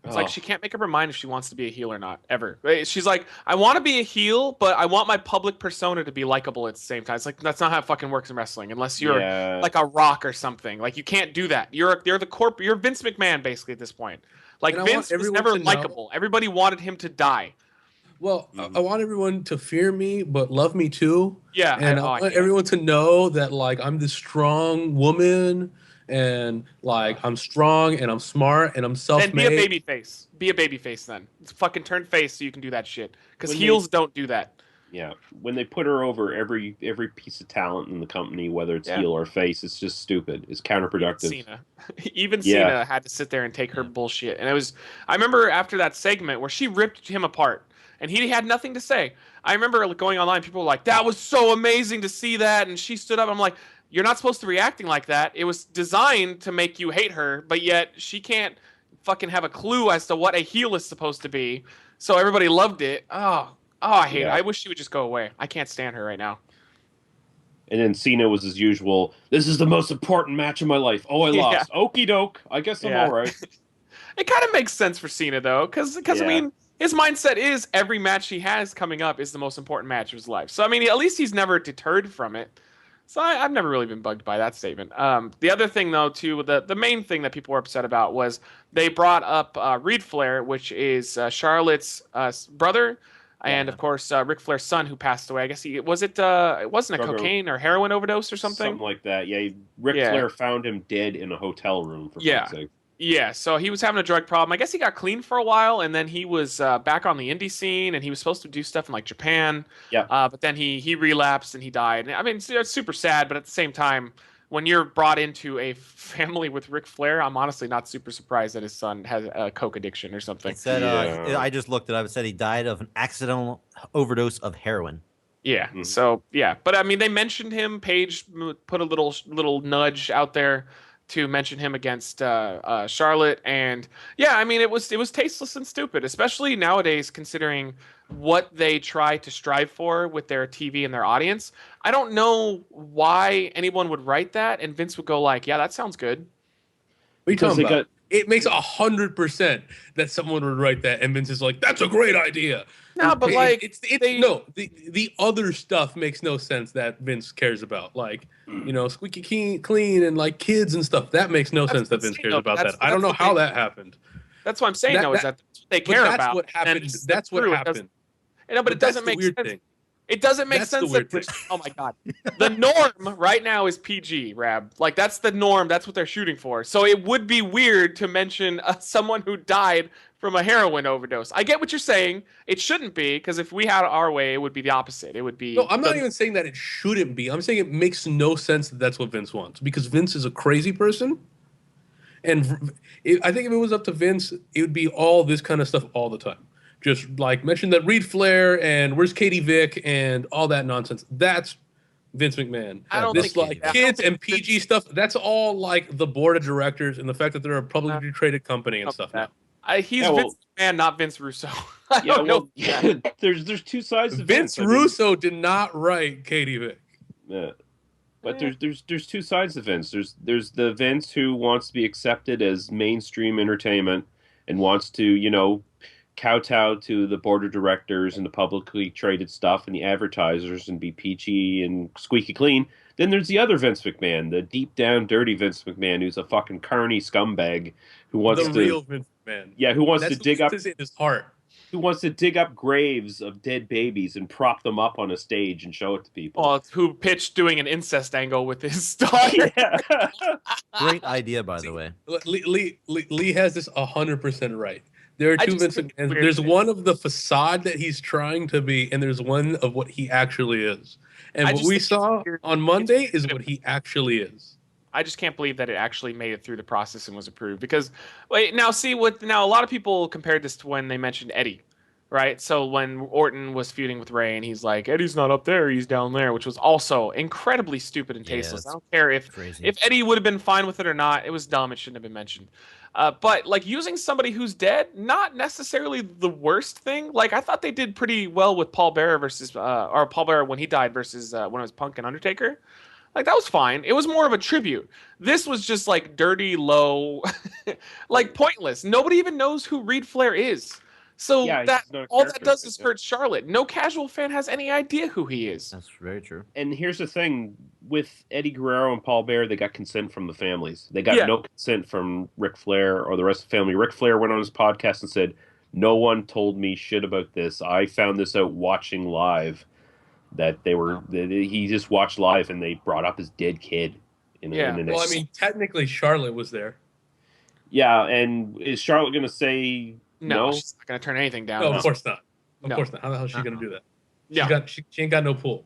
It's like she can't make up her mind if she wants to be a heel or not, ever. She's like, I want to be a heel, but I want my public persona to be likable at the same time. It's like, that's not how it fucking works in wrestling, unless you're like a Rock or something. Like, you can't do that. You're Vince McMahon, basically, at this point. Like, Vince was never likable. Everybody wanted him to die. Well, I want everyone to fear me, but love me too. Yeah. And I want everyone to know that, like, I'm this strong woman, and, like, I'm strong, and I'm smart, and I'm self-made. Then be a baby face. Be a baby face, then. Fucking turn face so you can do that shit. Because heels don't do that. Yeah. When they put her over every piece of talent in the company, whether it's heel or face, it's just stupid. It's counterproductive. Even Cena had to sit there and take her bullshit. And I remember after that segment where she ripped him apart, and he had nothing to say. I remember going online, people were like, that was so amazing to see that. And she stood up. I'm like, you're not supposed to be reacting like that. It was designed to make you hate her, but yet she can't fucking have a clue as to what a heel is supposed to be. So everybody loved it. Oh, I hate it. I wish she would just go away. I can't stand her right now. And then Cena was as usual. This is the most important match of my life. Oh, I lost. Okie doke. I guess I'm all right. It kind of makes sense for Cena, though, because I mean, his mindset is every match he has coming up is the most important match of his life. So, I mean, at least he's never deterred from it. So I've never really been bugged by that statement. The other thing, though, too, the main thing that people were upset about was they brought up Reed Flair, which is Charlotte's brother, and of course Ric Flair's son, who passed away. I guess it wasn't a cocaine or heroin overdose or something. Something like that. Yeah, Ric Flair found him dead in a hotel room. For fuck's sake. Yeah, so he was having a drug problem. I guess he got clean for a while, and then he was back on the indie scene, and he was supposed to do stuff in like Japan. Yeah. But then he relapsed and he died. I mean, it's super sad, but at the same time, when you're brought into a family with Ric Flair, I'm honestly not super surprised that his son has a coke addiction or something. It said, I just looked it up. It said he died of an accidental overdose of heroin. Yeah. So yeah, but I mean, they mentioned him. Paige put a little nudge out there to mention him against Charlotte, and yeah, I mean, it was tasteless and stupid, especially nowadays considering what they try to strive for with their TV and their audience. I don't know why anyone would write that and Vince would go like, yeah, that sounds good. What are you talking about? It makes 100% that someone would write that, and Vince is like, "That's a great idea." No, but like, the other stuff makes no sense that Vince cares about, like squeaky clean and like kids and stuff. That makes no sense that Vince cares about that. I don't know how that happened. That's what I'm saying, though, is that they care about. That's what happened. That's what happened. But it doesn't make sense. It doesn't make sense that oh my god, the norm right now is PG, Rab. Like, that's the norm. That's what they're shooting for. So it would be weird to mention someone who died from a heroin overdose. I get what you're saying. It shouldn't be, because if we had our way, it would be the opposite. It would be. No, I'm not even saying that it shouldn't be. I'm saying it makes no sense that that's what Vince wants, because Vince is a crazy person. And I think if it was up to Vince, it would be all this kind of stuff all the time. Just like mention that Reed Flair and where's Katie Vick and all that nonsense. That's Vince McMahon. I don't think like kids and PG stuff. That's all like the board of directors and the fact that they're a publicly traded company and stuff now. He's Yeah, well- Vince McMahon, not Vince Russo. I Yeah, don't know. well, there's two sides to Vince Vince. I mean, Russo did not write Katie Vick. yeah. But there's two sides to Vince. There's the Vince who wants to be accepted as mainstream entertainment and wants to, kowtow to the board of directors and the publicly traded stuff and the advertisers and be peachy and squeaky clean. Then there's the other Vince McMahon, the deep down dirty Vince McMahon, who's a fucking carny scumbag who wants The real Vince McMahon. who wants That's to dig up in his heart. who wants to dig up graves of dead babies and prop them up on a stage and show it to people. Well, it's who pitched doing an incest angle with his daughter. Yeah. Great idea, by the way. Lee has this 100% right. There are I two just Vince think it's McMahons. weird There's that- one of the facade that he's trying to be, and there's one of what he actually is. And I what just we think it's saw weird. on Monday is what he actually is. I just can't believe that it actually made it through the process and was approved. Because now a lot of people compared this to when they mentioned Eddie, right? So when Orton was feuding with Ray and he's like, Eddie's not up there, he's down there, which was also incredibly stupid and Yeah, tasteless. I that's don't care if crazy. Eddie would have been fine with it or not. It was dumb. It shouldn't have been mentioned. But like using somebody who's dead, not necessarily the worst thing. Like I thought they did pretty well with Paul Bearer or Paul Bearer when he died versus when it was Punk and Undertaker. Like that was fine. It was more of a tribute. This was just like dirty, low, like pointless. Nobody even knows who Reed Flair is. So Yeah, he's that not a all that character, does is yeah. hurt Charlotte. No casual fan has any idea who he is. That's very true. And here's the thing with Eddie Guerrero and Paul Bearer, they got consent from the families. They got Yeah. no consent from Ric Flair or the rest of the family. Ric Flair went on his podcast and said, "No one told me shit about this. I found this out watching live." That he just watched live and they brought up his dead kid. Yeah. Well, I mean, technically Charlotte was there. yeah. And is Charlotte going to say No, no? she's not going to turn anything down. No, of course not. Of No. course not. How the hell is she going to do that? Yeah. She ain't got no pull.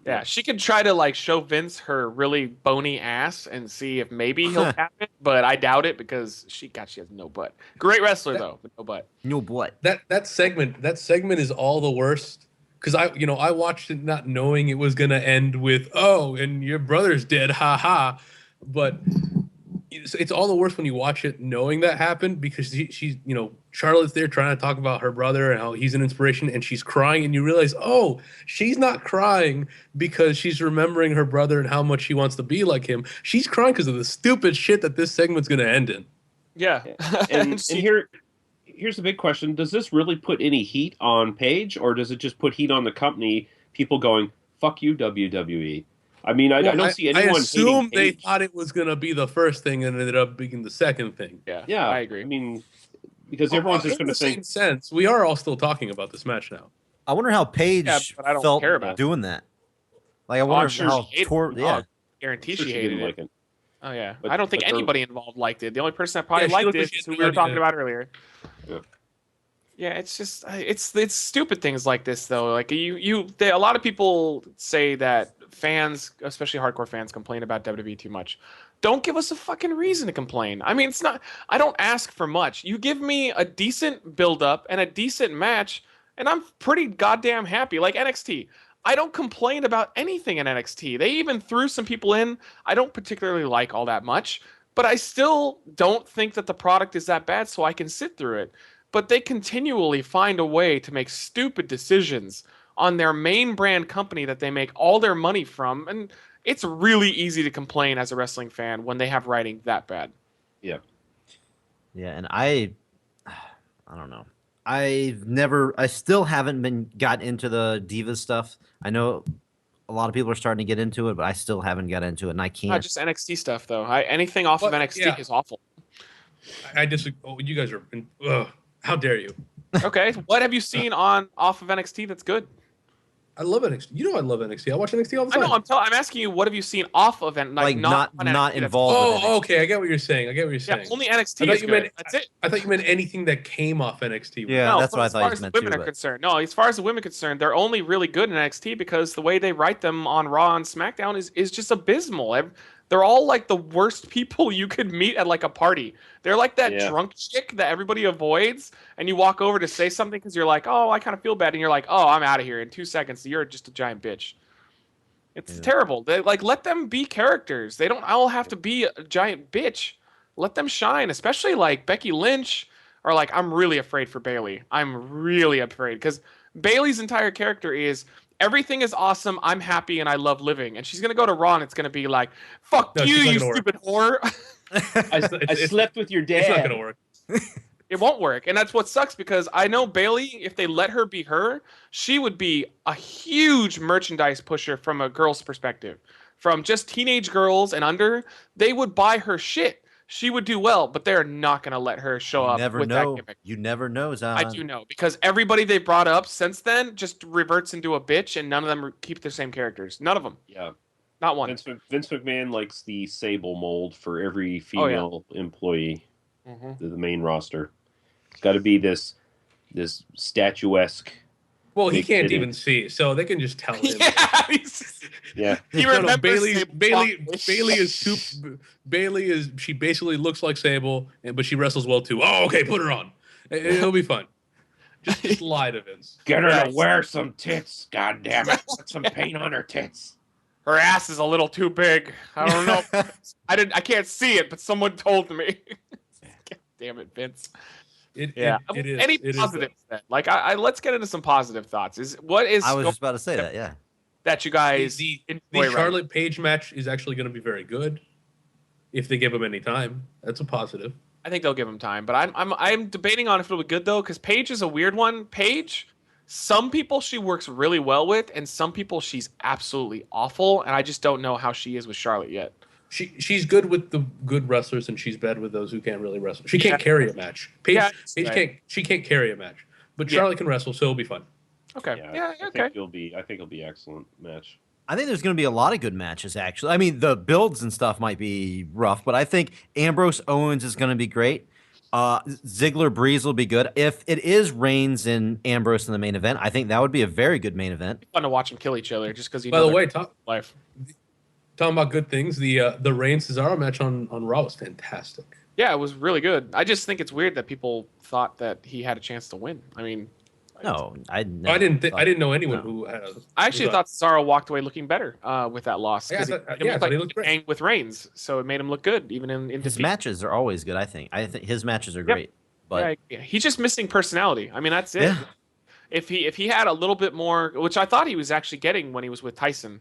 Yeah, she could try to like show Vince her really bony ass and see if maybe he'll tap it, but I doubt it because she has no butt. Great wrestler though, but no butt. No blood. That segment is all the worst because I watched it not knowing it was gonna end with and your brother's dead, ha, but it's all the worse when you watch it knowing that happened because she's Charlotte's there trying to talk about her brother and how he's an inspiration and she's crying and you realize she's not crying because she's remembering her brother and how much she wants to be like him. She's crying because of the stupid shit that this segment's gonna end in. Yeah, And here's the big question: does this really put any heat on Paige, or does it just put heat on the company? People going, "Fuck you, WWE." I mean, I don't see anyone. I assume hating they Paige. thought it was gonna be the first thing and ended up being the second thing. Yeah, I agree. I mean, because everyone's just In going to the think. same sense, we are all still talking about this match now. I wonder how Paige but I don't felt care about it. doing that. Like I I'm wonder sure how she hated tore. it. Yeah, guarantee Sure she she hated didn't it. like it. Oh yeah, But- I don't think but they're- anybody involved liked it. The only person that probably she liked looked it like is she who had we were no talking idea. about earlier. Yeah. Yeah, it's just it's stupid things like this though. Like a lot of people say that fans, especially hardcore fans, complain about WWE too much. Don't give us a fucking reason to complain. I mean, it's not. I don't ask for much. You give me a decent build up and a decent match, and I'm pretty goddamn happy. Like NXT. I don't complain about anything in NXT. They even threw some people in I don't particularly like all that much, but I still don't think that the product is that bad, so I can sit through it. But they continually find a way to make stupid decisions on their main brand company that they make all their money from, and it's really easy to complain as a wrestling fan when they have writing that bad. Yeah. yeah, and I don't know. I still haven't been got into the Divas stuff. I know a lot of people are starting to get into it, but I still haven't got into it, and I Not can't. just NXT stuff though. Anything off of Well, NXT yeah. is awful. I disagree. Oh, you guys are. How dare you? Okay, what have you seen off of NXT that's good? I love NXT. You know I love NXT. I watch NXT all the I time. know. I'm asking you, what have you seen off of it? Like not on NXT that's- involved. with Oh, NXT. okay. I get what you're saying. Yeah, only NXT I thought is you good. meant- That's it. I thought you meant anything that came off NXT. Yeah, No, that's what I as thought far you as the meant women too. are But concerned, no. As far as the women are concerned, they're only really good in NXT because the way they write them on Raw and SmackDown is just abysmal. They're all like the worst people you could meet at like a party. They're like that Yeah. drunk chick that everybody avoids, and you walk over to say something because you're like, "Oh, I kind of feel bad," and you're like, "Oh, I'm out of here in 2 seconds. You're just a giant bitch." It's Yeah. terrible. They like let them be characters. They don't all have to be a giant bitch. Let them shine, especially like Becky Lynch are like, I'm really afraid for Bailey. I'm really afraid because Bailey's entire character is everything is awesome. I'm happy and I love living. And she's gonna go to Raw and it's gonna be like, "Fuck No, you, she's not you gonna work. stupid whore." I slept with your dad. It's not gonna work. It won't work, and that's what sucks because I know Bailey. If they let her be her, she would be a huge merchandise pusher from a girl's perspective. From just teenage girls and under, they would buy her shit. She would do well, but they're not going to let her show You up never with know. that gimmick. You never know, Zon. I do know because everybody they brought up since then just reverts into a bitch, and none of them keep the same characters. None of them. Yeah. Not one. Vince McMahon likes the Sable mold for every Oh, female employee, Mhm. the main roster. It's got to be this statuesque. Well, he Big can't titty. even see, so they can just tell him. Yeah, he's- Yeah. he No, remembers Bailey. Sable Bailey. Fox. Bailey is Bailey is. She basically looks like Sable, but she wrestles well too. Oh, okay, put her on. It'll be fun. Just lie to Vince. Get her Yeah. to wear some tits. God damn it. Put some paint on her tits. Her ass is a little too big. I don't know. I can't see it, but someone told me. God damn it, Vince. It is. Any It is, positives then? Like, I let's get into some positive thoughts. What is I was just about to say that. Yeah. that you guys the enjoy right Charlotte Page match is actually going to be very good if they give him any time. That's a positive. I think they'll give him time, but I'm debating on if it'll be good though, because Paige is a weird one. Paige, some people she works really well with, and some people she's absolutely awful, and I just don't know how she is with Charlotte yet. She's good with the good wrestlers, and she's bad with those who can't really wrestle. She can't Yeah. carry a match. Paige, Yeah, Paige right. can't carry a match, but Yeah. Charlotte can wrestle, so it'll be fun. Okay, yeah, I okay. think it'll be excellent match. I think there's going to be a lot of good matches, actually. I mean, the builds and stuff might be rough, but I think Ambrose Owens is going to be great. Ziggler Breeze will be good. If it is Reigns and Ambrose in the main event, I think that would be a very good main event. Fun to watch them kill each other, just because you By know the their way, life. talking about good things, the Reigns Cesaro match on Raw was fantastic. Yeah, it was really good. I just think it's weird that people thought that he had a chance to win. I mean, No, I didn't know anyone No. who had. I actually thought Cesaro walked away looking better with that loss. Yeah, I 'cause thought- it yeah, I looked thought he like looked great. hang with Reigns, so it made him look good even in His defeat. matches are always good, I think. I think his matches are great. But Yeah, he's just missing personality. I mean, that's it. Yeah. If he had a little bit more, which I thought he was actually getting when he was with Tyson,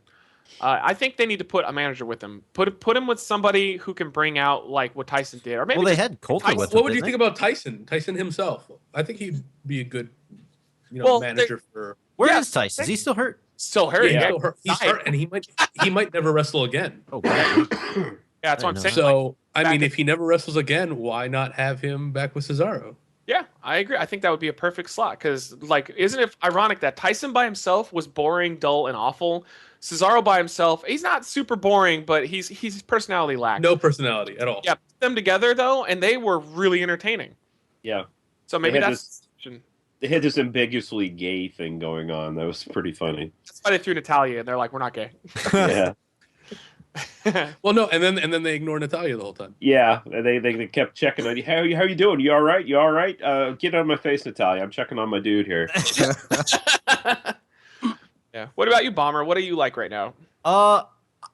I think they need to put a manager with him. Put him with somebody who can bring out like what Tyson did, or maybe well, they just had Coulter Tyson- with him. What would you didn't think they? about Tyson? Tyson himself. I think he'd be a good, Well, manager for. Where Yeah, is Tyson? Is he still hurt? still hurt. He's Yeah, still hurt. He's hurt, and he might never wrestle again. Oh, God. Yeah, that's what I'm I saying. So I back mean, in- if he never wrestles again, why not have him back with Cesaro? Yeah, I agree. I think that would be a perfect slot because, like, isn't it ironic that Tyson by himself was boring, dull, and awful? Cesaro by himself, he's not super boring, but he's personality lacks. No personality at all. Yeah, put them together though, and they were really entertaining. Yeah. So maybe They had that's They had this ambiguously gay thing going on. That was pretty funny. that's why they threw Natalia, and they're like, we're not gay. Yeah. Well, no, and then they ignore Natalia the whole time. Yeah. They kept checking on you. How you doing? You all right? You all right? Get out of my face, Natalia. I'm checking on my dude here. Yeah. What about you, Bomber? What do you like right now? I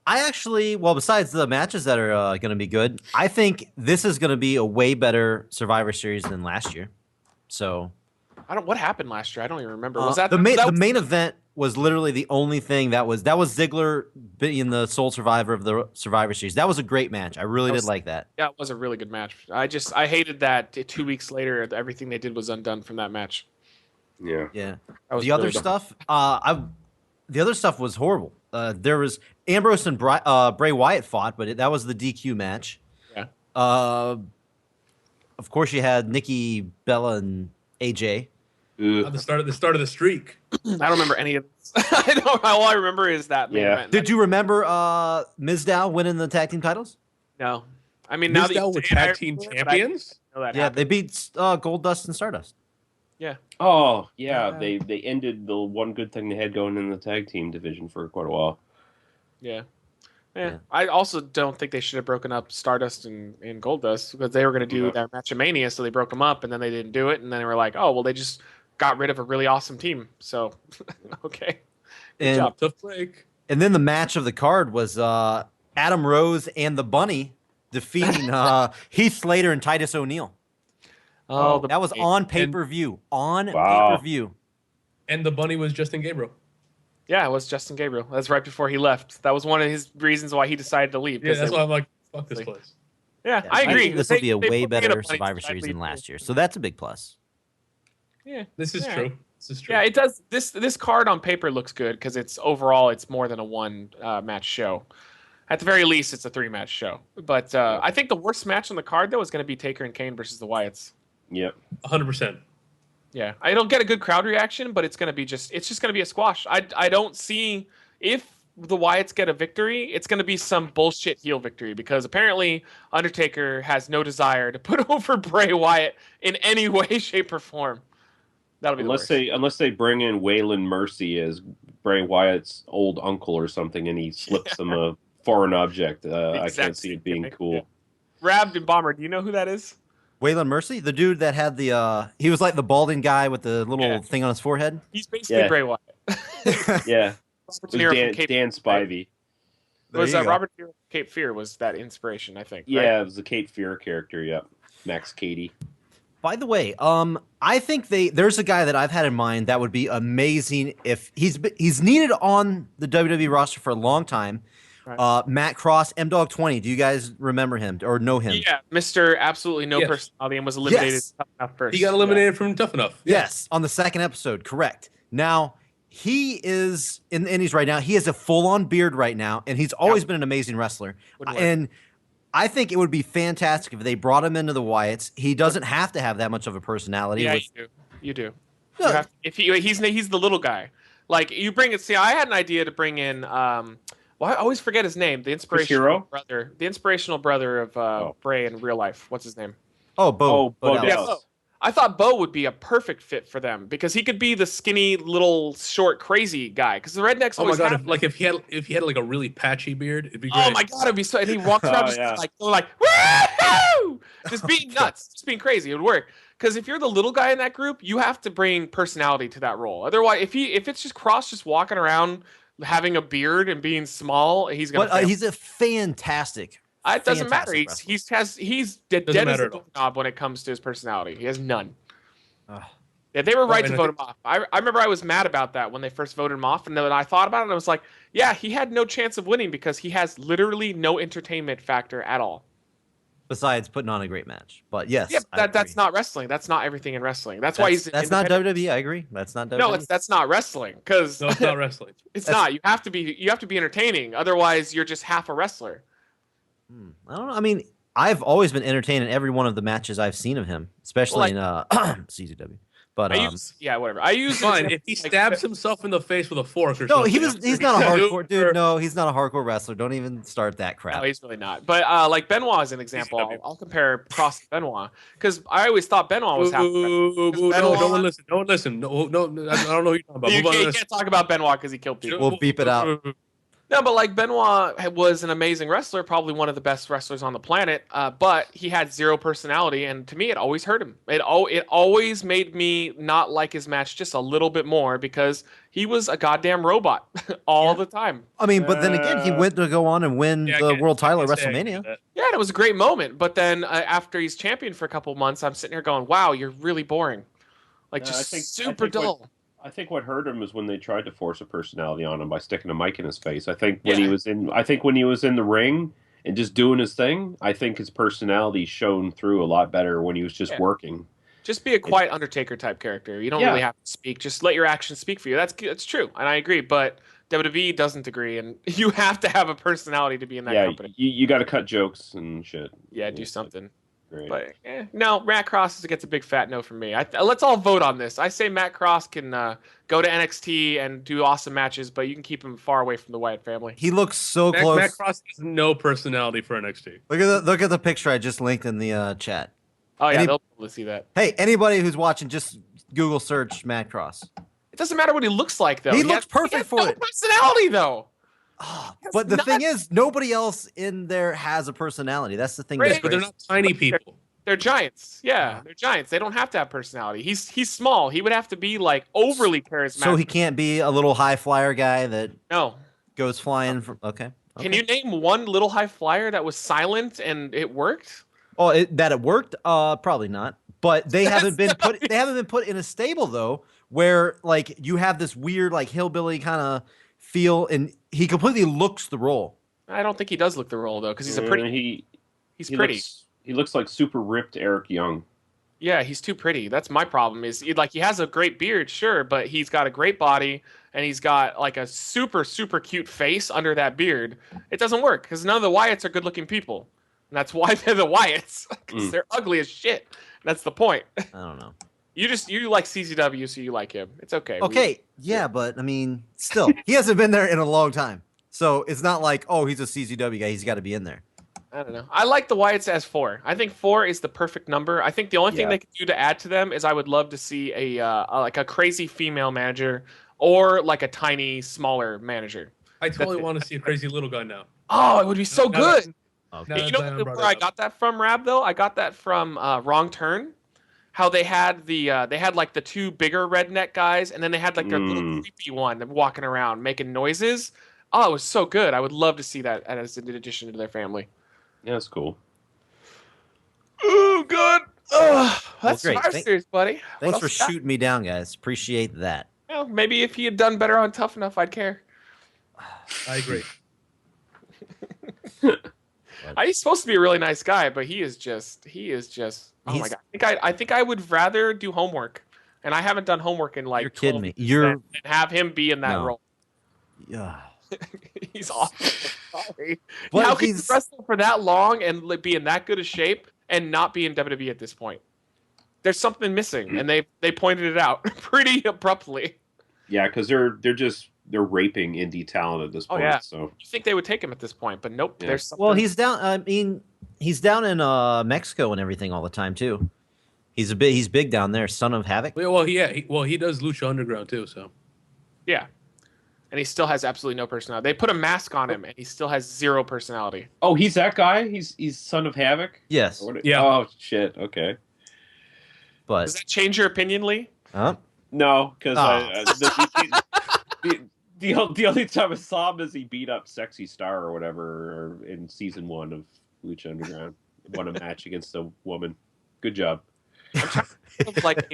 actually, well, besides the matches that are going to be good, I think this is going to be a way better Survivor Series than last year. So What happened last year? I don't even remember. Was that the that main event was literally the only thing that was Ziggler being the sole survivor of the Survivor Series. That was a great match. I really did like that. Yeah, it was a really good match. I hated that 2 weeks later, everything they did was undone from that match. Yeah. Yeah. That was The other really dumb. stuff, the other stuff was horrible. There was Ambrose and Bray Wyatt fought, but that was the DQ match. Yeah. Of course, you had Nikki, Bella, and AJ. At the start of the streak. I don't remember any of this. All I remember is that main Yeah. event. Did you remember Mizdow winning the tag team titles? No. I mean, now that Mizdow you were say it, I tag team remember it, but I didn't champions. know that Yeah, happened. they beat Goldust and Stardust. Oh, yeah. They ended the one good thing they had going in the tag team division for quite a while. Yeah. Yeah. I also don't think they should have broken up Stardust and Goldust because they were going to do Yeah. their match of Mania, so they broke them up, and then they didn't do it, and then they were like, oh, well, they just got rid of a really awesome team. So, okay. And job. Tough break. and then the match of the card was Adam Rose and the Bunny defeating Heath Slater and Titus O'Neil. Oh, Oh. That was on pay-per-view. On Wow. pay-per-view. And the bunny was Justin Gabriel. Yeah, it was Justin Gabriel. That's right before he left. That was one of his reasons why he decided to leave. Yeah, 'cause that's they- why I'm like, fuck this place. Yeah, Yeah, I agree. think this will be a They way put me in a better bunny Survivor suit, I'd Series than leave last too. year. So that's a big plus. Yeah, This is Yeah. true. This is true. yeah, it does. This card on paper looks good because it's overall it's more than a one match show. At the very least, it's a 3-match show. But I think the worst match on the card though is going to be Taker and Kane versus the Wyatts. Yep. 100%. Yeah, it'll get a good crowd reaction, but it's just going to be a squash. I don't see if the Wyatts get a victory, it's going to be some bullshit heel victory because apparently Undertaker has no desire to put over Bray Wyatt in any way, shape, or form. That'll be Unless they bring in Waylon Mercy as Bray Wyatt's old uncle or something, and he slips them a foreign object. I can't see it being cool. Yeah. Rabd and Bomber, do you know who that is? Waylon Mercy, the dude that had the he was like the balding guy with the little thing on his forehead. He's basically Yeah. Bray Wyatt. Yeah, Robert it De Niro was from Cape Dan Spivey. There was you go. Robert De Niro from Cape Fear was that inspiration, I think. Yeah, right? it was the Cape Fear character. Yep, Max Cady. By the way, I think there's a guy that I've had in mind that would be amazing if he's needed on the WWE roster for a long time. Right. Matt Cross, M-Dog 20. Do you guys remember him or know him? Yeah, Mr. Absolutely No Yes. Personality and was eliminated Yes. tough enough first. He got eliminated from Tough Enough. Yes, on the second episode, correct. Now, he is in the Indies right now. He has a full-on beard right now, and he's always been an amazing wrestler. Would work. And I think it would be fantastic if they brought him into the Wyatts. He doesn't have to have that much of a personality. Yeah, with- you do. No. You have to, if he's the little guy. Like you bring it. See, I had an idea to bring in. Well, I always forget his name. The inspirational Hero? brother. The inspirational brother of Bray in real life. What's his name? Oh, Bo. Bo Dallas. Dallas. Bo. I thought Bo would be a perfect fit for them because he could be the skinny, little, short, crazy guy. Because the rednecks Oh my always god! have. If he had like a really patchy beard, it'd be great. Oh my god, it'd be so. And he walks around Oh, just yeah. like woo, just being nuts, just being crazy. It would work. Because if you're the little guy in that group, you have to bring personality to that role. Otherwise, if it's just Cross just walking around having a beard and being small, he's gonna. But fail. he's a fantastic. It doesn't matter. fantastic He's wrestler. he's dead Doesn't as matter a at all. doorknob when it comes to his personality. He has none. Ugh. Yeah, they were right and to I vote think- him off. I remember I was mad about that when they first voted him off, and then I thought about it and I was like, yeah, he had no chance of winning because he has literally no entertainment factor at all. Besides putting on a great match. But yes, Yeah, I that's agree. not wrestling. That's not everything in wrestling. That's why he's That's not independent. WWE. I agree. That's not WWE. No, that's not wrestling because No, it's not wrestling. it's that's- not. You have to be entertaining. Otherwise, you're just half a wrestler. I don't know. I mean, I've always been entertained in every one of the matches I've seen of him, especially in CZW. But Whatever. I use Fine, if he stabs himself in the face with a fork or no, something. he's not a hardcore dude. Super- No, he's not a hardcore wrestler. Don't even start that crap. No, he's really not. But like Benoit is an example. I'll compare Cross to Benoit because I always thought Benoit was half. No, no one listen. No one listen. No, I don't know who you're talking about. You Move on to can't talk about Benoit because he killed people. We'll beep it out. No, but like Benoit was an amazing wrestler, probably one of the best wrestlers on the planet. But he had zero personality, and to me, it always hurt him. It always made me not like his match just a little bit more because he was a goddamn robot all the time. I mean, but then again, he went to go on and win Yeah, I the can't- world title I at can't say I get WrestleMania. that. Yeah, and it was a great moment. But then after he's champion for a couple months, I'm sitting here going, "Wow, you're really boring. Like I just think- I super think dull." I think what hurt him is when they tried to force a personality on him by sticking a mic in his face. I think when he was in the ring and just doing his thing, I think his personality shone through a lot better when he was just working. Just be a quiet Undertaker type character. You don't really have to speak. Just let your actions speak for you. That's true, and I agree. But WWE doesn't agree, and you have to have a personality to be in that company. You got to cut jokes and shit. Yeah, do something. Great. But no, Matt Cross gets a big fat no from me. Let's all vote on this. I say Matt Cross can go to NXT and do awesome matches, but you can keep him far away from the Wyatt family. He looks so close. Matt Cross has no personality for NXT. Look at the picture I just linked in the chat. Oh yeah, Any- they'll be able to see that. Hey, anybody who's watching, just Google search Matt Cross. It doesn't matter what he looks like though. He looks perfect has for no it. personality though. But the thing is, nobody else in there has a personality. That's the thing. Right, That's But they're crazy. not tiny people. They're giants. Yeah, they're giants. They don't have to have personality. He's small. He would have to be like overly charismatic. So he can't be a little high flyer guy that No. goes flying from. Okay. Can you name one little high flyer that was silent and it worked? That it worked? Probably not. But they haven't been put. They haven't been put in a stable though, where like you have this weird like hillbilly kind of feel, and he completely looks the role. I don't think he does look the role though, because he's a pretty. He's he pretty. He looks like super ripped Eric Young. Yeah, he's too pretty. That's my problem. Is like he has a great beard, sure, but he's got a great body and he's got like a super cute face under that beard. It doesn't work because none of the Wyatts are good-looking people, and that's why they're the Wyatts because they're ugly as shit. That's the point. I don't know. You like CZW, so you like him. It's okay. Okay, yeah, but I mean, still, he hasn't been there in a long time, so it's not like he's a CZW guy. He's got to be in there. I don't know. I like the Wyatts as 4. I think 4 is the perfect number. I think the only thing they could do to add to them is I would love to see a like a crazy female manager or like a tiny, smaller manager. I totally want to see a crazy little guy now. Oh, it would be so good. Okay. You know where I got that from, Rab? Though I got that from Wrong Turn. How they had like the 2 bigger redneck guys, and then they had like their little creepy one walking around making noises. Oh, it was so good. I would love to see that as an addition to their family. Yeah, that's cool. Oh, good. Oh, that's great. Survivor Series, buddy. Thanks for shooting me down, guys. Appreciate that. Well, maybe if he had done better on Tough Enough, I'd care. I agree. He's supposed to be a really nice guy, but he is just. Oh my god! I think I would rather do homework, and I haven't done homework in like. You're kidding me. And have him be in that role. Yeah. He's awesome. Sorry. But How can you wrestle for that long and be in that good a shape and not be in WWE at this point? There's something missing, and they pointed it out pretty abruptly. Yeah, because they're raping indie talent at this point. Oh yeah. So you think they would take him at this point, but nope. Yeah. There's something. Well, he's down. I mean, he's down in Mexico and everything all the time too. He's big down there. Son of Havoc. Well, yeah. He does Lucha Underground too. So yeah. And he still has absolutely no personality. They put a mask on him, and he still has 0 personality. Oh, he's that guy? He's Son of Havoc? Yes. Yeah. Oh, shit. Okay. But does that change your opinion, Lee? Huh? No, because the only time I saw him is he beat up Sexy Star or whatever in season 1 of Lucha Underground. Won a match against a woman. Good job. I'm trying to think of like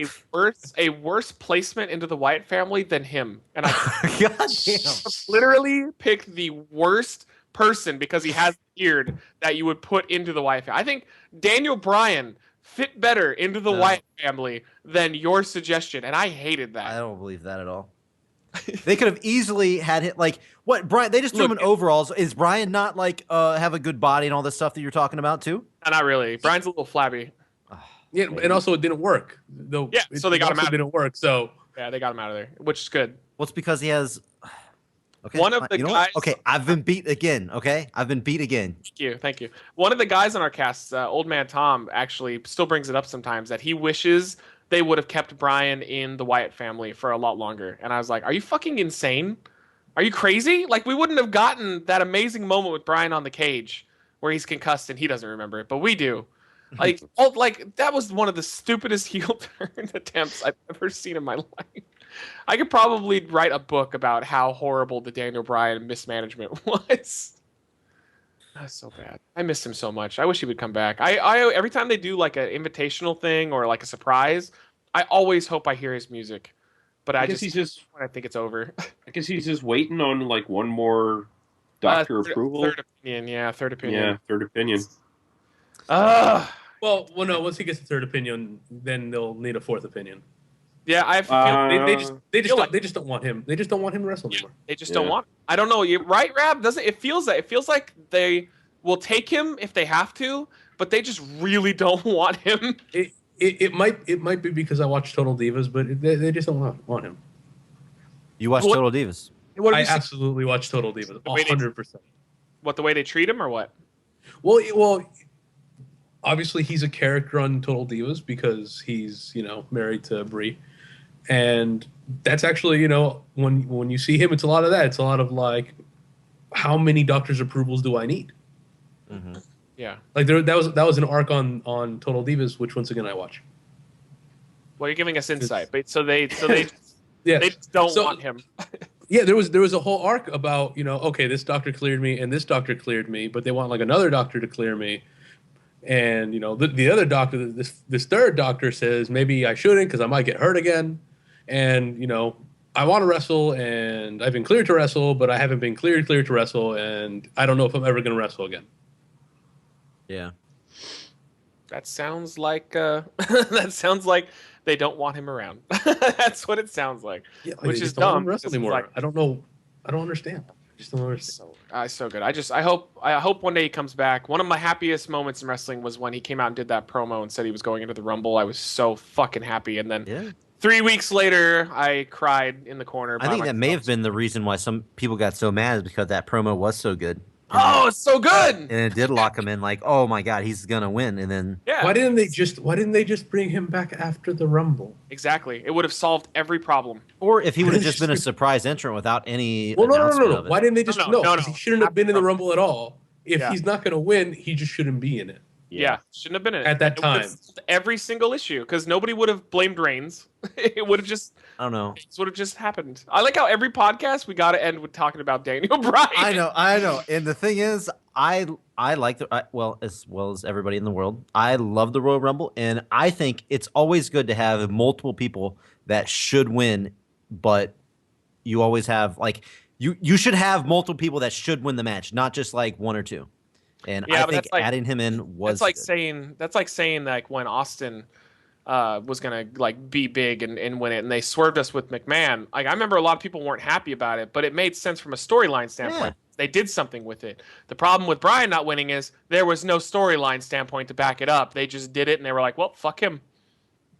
a worse placement into the Wyatt family than him. And I God damn. literally picked the worst person because he has a beard that you would put into the Wyatt family. I think Daniel Bryan fit better into the Wyatt family than your suggestion, and I hated that. I don't believe that at all. They could have easily had him like what Brian. They just threw him in overalls. Is Brian not like have a good body and all this stuff that you're talking about too? Not really. Brian's a little flabby. yeah, and also it didn't work. Though. Yeah, so they got him out. It didn't work. So yeah, they got him out of there, which is good. Well, it's because he has. Okay, one of the guys. Okay, I've been beat again. Okay, I've been beat again. Thank you. One of the guys on our cast, Old Man Tom, actually still brings it up sometimes that he wishes they would have kept Brian in the Wyatt family for a lot longer. And I was like, are you fucking insane? Are you crazy? Like, we wouldn't have gotten that amazing moment with Brian on the cage where he's concussed and he doesn't remember it, but we do. Like, that was one of the stupidest heel turn attempts I've ever seen in my life. I could probably write a book about how horrible the Daniel Bryan mismanagement was. That's so bad. I miss him so much. I wish he would come back. I every time they do like an invitational thing or like a surprise, I always hope I hear his music. But I think it's over. I guess he's just waiting on like one more doctor approval. Third opinion, yeah, third opinion. Yeah, third opinion. Well, no. Once he gets a third opinion, then they'll need a fourth opinion. Yeah, I feel they just don't want him. They just don't want him to wrestle anymore. They just don't want him. I don't know. Right, Rab? Doesn't it feels like they will take him if they have to, but they just really don't want him. It might be because I watch Total Divas, but they just don't want him. You watch Total Divas? I absolutely watch Total Divas, 100%. What, the way they treat him, or what? Well, obviously he's a character on Total Divas because he's married to Brie, and that's actually when you see him, it's a lot of that. It's a lot of like, how many doctor's approvals do I need? Mm-hmm. Yeah, like that was an arc on Total Divas, which once again I watch. Well, you're giving us insight, but so they yeah, they just don't want him. Yeah, there was a whole arc about okay, this doctor cleared me and this doctor cleared me, but they want like another doctor to clear me. And the other doctor, this third doctor says maybe I shouldn't because I might get hurt again. And I want to wrestle, and I've been cleared to wrestle, but I haven't been cleared to wrestle, and I don't know if I'm ever going to wrestle again. Yeah. That sounds like that sounds like they don't want him around. That's what it sounds like. Yeah, which is don't want dumb. him to wrestle anymore. I don't know. I don't understand. I just don't understand. So good. I hope one day he comes back. One of my happiest moments in wrestling was when he came out and did that promo and said he was going into the Rumble. I was so fucking happy. And then 3 weeks later, I cried in the corner. I think that may have been the reason why some people got so mad, is because that promo was so good. Oh, it's so good. And it did lock him in, like, oh my God, he's gonna win. And then why didn't they just bring him back after the Rumble? Exactly. It would have solved every problem. Or if he would have just been a surprise entrant without any no. of it. Why didn't they just no. He shouldn't have been in the Rumble at all. If he's not going to win, he just shouldn't be in it. Yeah, shouldn't have been in it at that time. Every single issue, because nobody would have blamed Reigns. It would have just, I don't know. It would have just happened. I like how every podcast we got to end with talking about Daniel Bryan. I know. And the thing is, I like as well as everybody in the world, I love the Royal Rumble, and I think it's always good to have multiple people that should win, but you always have you should have multiple people that should win the match, not just like one or two. And I think adding him in was that's like saying when Austin was gonna be big and win it, and they swerved us with McMahon. I remember a lot of people weren't happy about it, but it made sense from a storyline standpoint. Yeah. They did something with it. The problem with Bryan not winning is there was no storyline standpoint to back it up. They just did it, and they were like, well, fuck him.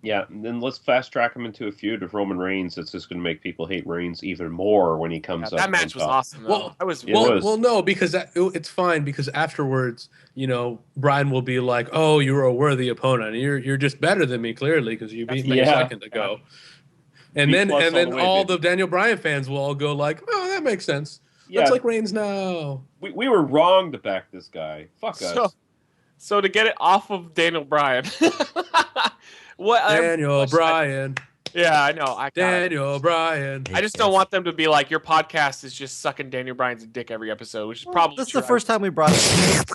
Yeah, and then let's fast track him into a feud with Roman Reigns. That's just going to make people hate Reigns even more when he comes up. That match was awesome. Though. Well, no, because it's fine, because afterwards, Bryan will be like, "Oh, you're a worthy opponent. You're just better than me, clearly, because you beat me a second ago." And then all the Daniel Bryan fans will all go like, "Oh, that makes sense. That's like Reigns now." We were wrong to back this guy. Fuck us. So to get it off of Daniel Bryan. Daniel Bryan. Yeah, I know. Daniel Bryan. I just don't want them to be like, your podcast is just sucking Daniel Bryan's dick every episode, which is probably that's the first time we brought it.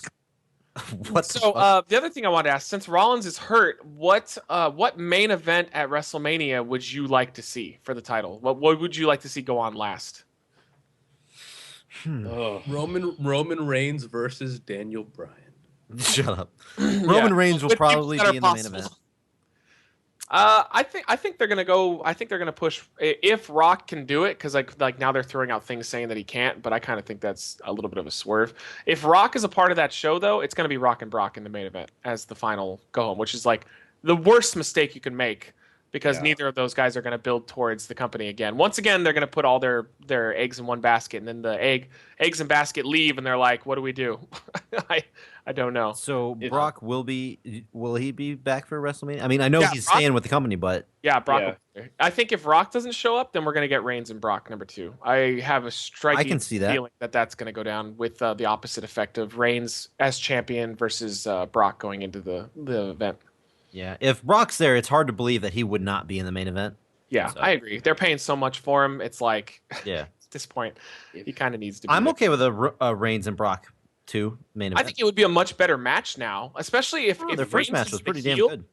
The other thing I wanted to ask, since Rollins is hurt, what main event at WrestleMania would you like to see for the title? What would you like to see go on last? Roman Reigns versus Daniel Bryan. Shut up. Roman Reigns will probably be in the main event. I think they're gonna go. I think they're gonna push if Rock can do it, because like now they're throwing out things saying that he can't. But I kind of think that's a little bit of a swerve. If Rock is a part of that show, though, it's gonna be Rock and Brock in the main event as the final go home, which is like the worst mistake you can make, because neither of those guys are gonna build towards the company again. Once again, they're gonna put all their eggs in one basket, and then the eggs and basket leave, and they're like, what do we do? I don't know. So Brock will he be back for WrestleMania? I mean, I know he's staying with the company, but Brock. Yeah. I think if Rock doesn't show up, then we're gonna get Reigns and Brock number 2. I have a striking feeling that that's gonna go down with the opposite effect of Reigns as champion versus Brock going into the event. Yeah, if Brock's there, it's hard to believe that he would not be in the main event. Yeah, so. I agree. They're paying so much for him. It's like, at this point, he kind of needs to be. I'm okay with a Reigns and Brock 2 main event. I think it would be a much better match now, especially if their first match was pretty damn good.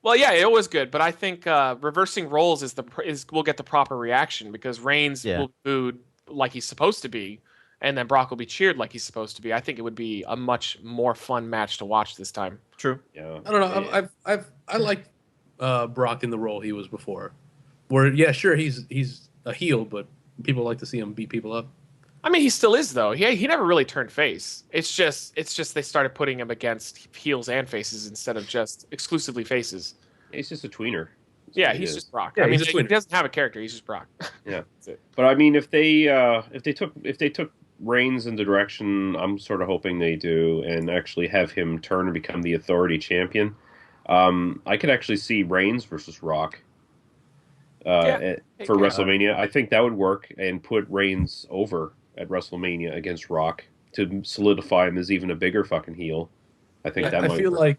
Well, yeah, it was good, but I think reversing roles will get the proper reaction, because Reigns will be booed like he's supposed to be, and then Brock will be cheered like he's supposed to be. I think it would be a much more fun match to watch this time. True. Yeah. I don't know. I liked Brock in the role he was before, where sure he's a heel, but people like to see him beat people up. I mean, he still is, though. He never really turned face. It's just they started putting him against heels and faces instead of just exclusively faces. He's just a tweener. He's just Brock. Yeah, I mean, he doesn't have a character. He's just Brock. Yeah, that's it. But I mean, if they took Reigns in the direction I'm sort of hoping they do, and actually have him turn and become the Authority champion, I could actually see Reigns versus Rock for WrestleMania. I think that would work, and put Reigns over at WrestleMania against Rock to solidify him as even a bigger fucking heel. I think that might work.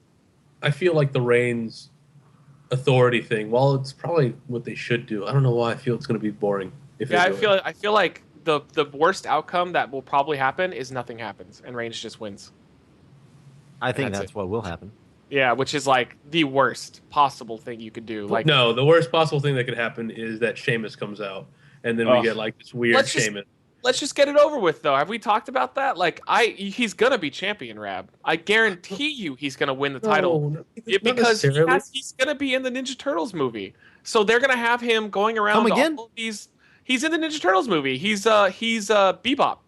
I feel like the Reigns Authority thing, while it's probably what they should do, I don't know why I feel it's going to be boring. I feel like the worst outcome that will probably happen is nothing happens and Reigns just wins. I think that's what will happen. Yeah, which is like the worst possible thing you could do. Like, No, the worst possible thing that could happen is that Sheamus comes out, and then we Ugh. get like this weird let's just Sheamus. let's just get it over with, though. Have we talked about that? Like, he's gonna be champion, Rab. I guarantee you, he's gonna win the title. No, Yeah, not because necessarily. he's gonna be in the Ninja Turtles movie, so they're gonna have him going around. Come to again? all of these. He's in the Ninja Turtles movie. He's Bebop.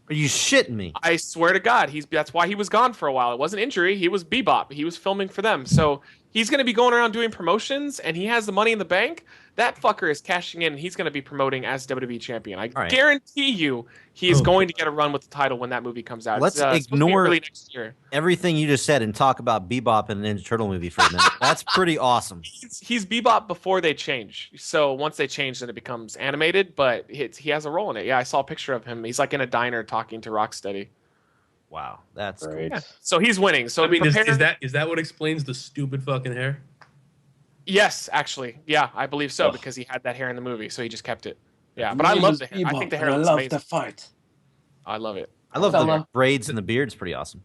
Are you shitting me? I swear to God, that's why he was gone for a while. It wasn't injury. He was Bebop. He was filming for them. So he's going to be going around doing promotions, and he has the money in the bank. That fucker is cashing in, and he's going to be promoting as WWE champion. I right. guarantee you he is going to get a run with the title when that movie comes out. Let's supposed to be ignore early next year. everything you just said and talk about Bebop in the Ninja Turtle movie for a minute. That's pretty awesome. He's Bebop before they change. So once they change, then it becomes animated, but he has a role in it. Yeah, I saw a picture of him. He's like in a diner talking to Rocksteady. Wow, that's Right. Yeah. So he's winning. So I mean, prepare- is that what explains the stupid fucking hair? Yes, actually. Yeah, I believe so, Ugh. because he had that hair in the movie, so he just kept it. Yeah, but I love the hair. I think the hair looks amazing. fight. I love it. I love the Fella. braids and the beard's pretty awesome.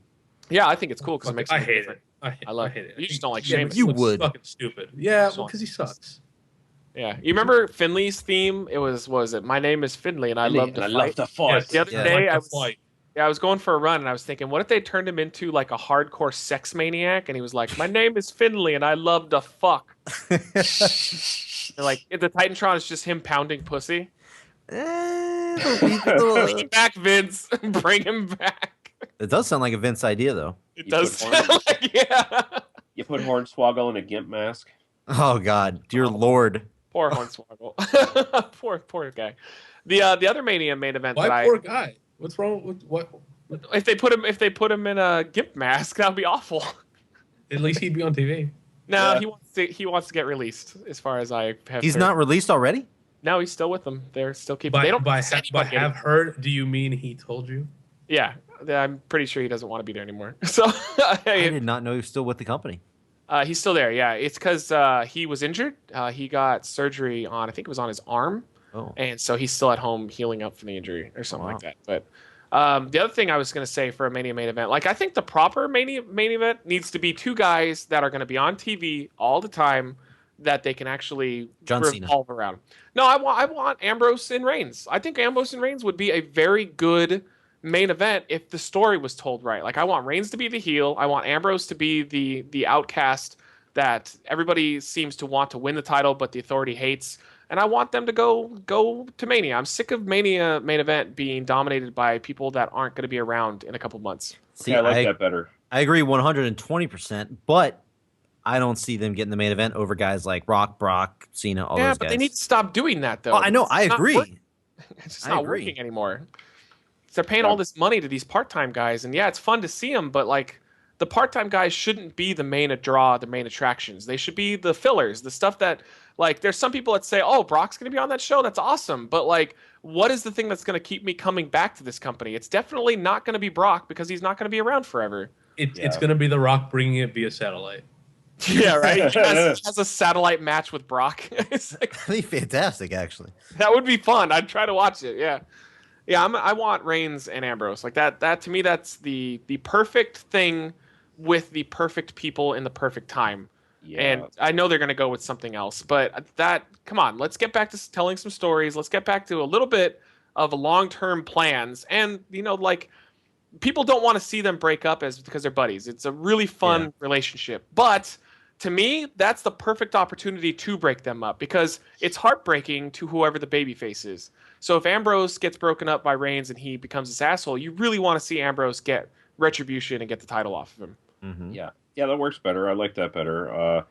Yeah, I think it's cool because it makes I it hate different. it. I love hate it. You just don't like Yeah, Sheamus. You looks would. fucking stupid. Yeah, So- because he sucks. Yeah, you remember Finley's theme? It was it? My name is Finley, and I love to fight. the fight. Yes, The other Yeah. day, like the fight. I was going for a run, and I was thinking, what if they turned him into like a hardcore sex maniac, and he was like, "My name is Finley, and I love to fuck." And like the Titantron is just him pounding pussy. Bring him back, Vince. Bring him back. It does sound like a Vince idea, though. It You does put sound like, yeah. You put Hornswoggle in a gimp mask. Oh God, dear Lord! Poor Hornswoggle. poor guy. The other Mania main event Why that poor guy? What's wrong with what? if they put him in a gimp mask, that would be awful. At least he'd be on TV. No, Yeah. he wants to get released. As far as I have, He's heard. not released already. No, he's still with them. They're still keeping. They don't. By say anybody have anymore. heard, do you mean he told you? Yeah, I'm pretty sure he doesn't want to be there anymore. So I did not know he was still with the company. he's still there. Yeah, it's because he was injured. He got surgery on. I think it was on his arm. Oh, And so he's still at home healing up from the injury or something Wow. like that. But the other thing I was going to say for a Mania main event, like I think the proper main event needs to be two guys that are going to be on TV all the time that they can actually John Cena. revolve around. No, I want Ambrose and Reigns. I think Ambrose and Reigns would be a very good main event if the story was told right. Like I want Reigns to be the heel. I want Ambrose to be the outcast that everybody seems to want to win the title, but the Authority hates. And I want them to go to Mania. I'm sick of Mania main event being dominated by people that aren't going to be around in a couple months. see, Yeah, I like that better. I agree 120%, but I don't see them getting the main event over guys like Rock, Brock, Cena, all Yeah, those but guys. they need to stop doing that, though. Oh, I know. I It's not agree. working. It's just I not agree. working anymore. They're paying all this money to these part-time guys, and yeah, it's fun to see them, but like the part-time guys shouldn't be the main draw, the main attractions. They should be the fillers, the stuff that like there's some people that say, "Oh, Brock's going to be on that show. That's awesome." But like what is the thing that's going to keep me coming back to this company? It's definitely not going to be Brock because he's not going to be around forever. It's Yeah. going to be The Rock bringing it via satellite. Yeah, right. He has a satellite match with Brock. It's like, That'd be fantastic, actually. that would be fun. I'd try to watch it. Yeah, yeah. I want Reigns and Ambrose like that. That to me, that's the perfect thing with the perfect people in the perfect time. Yeah. And I know they're going to go with something else, but come on, let's get back to telling some stories. Let's get back to a little bit of long-term plans. And, like people don't want to see them break up because they're buddies. It's a really fun relationship. But to me, that's the perfect opportunity to break them up because it's heartbreaking to whoever the babyface is. So if Ambrose gets broken up by Reigns and he becomes this asshole, you really want to see Ambrose get retribution and get the title off of him. Mm-hmm. Yeah, that works better. I like that better.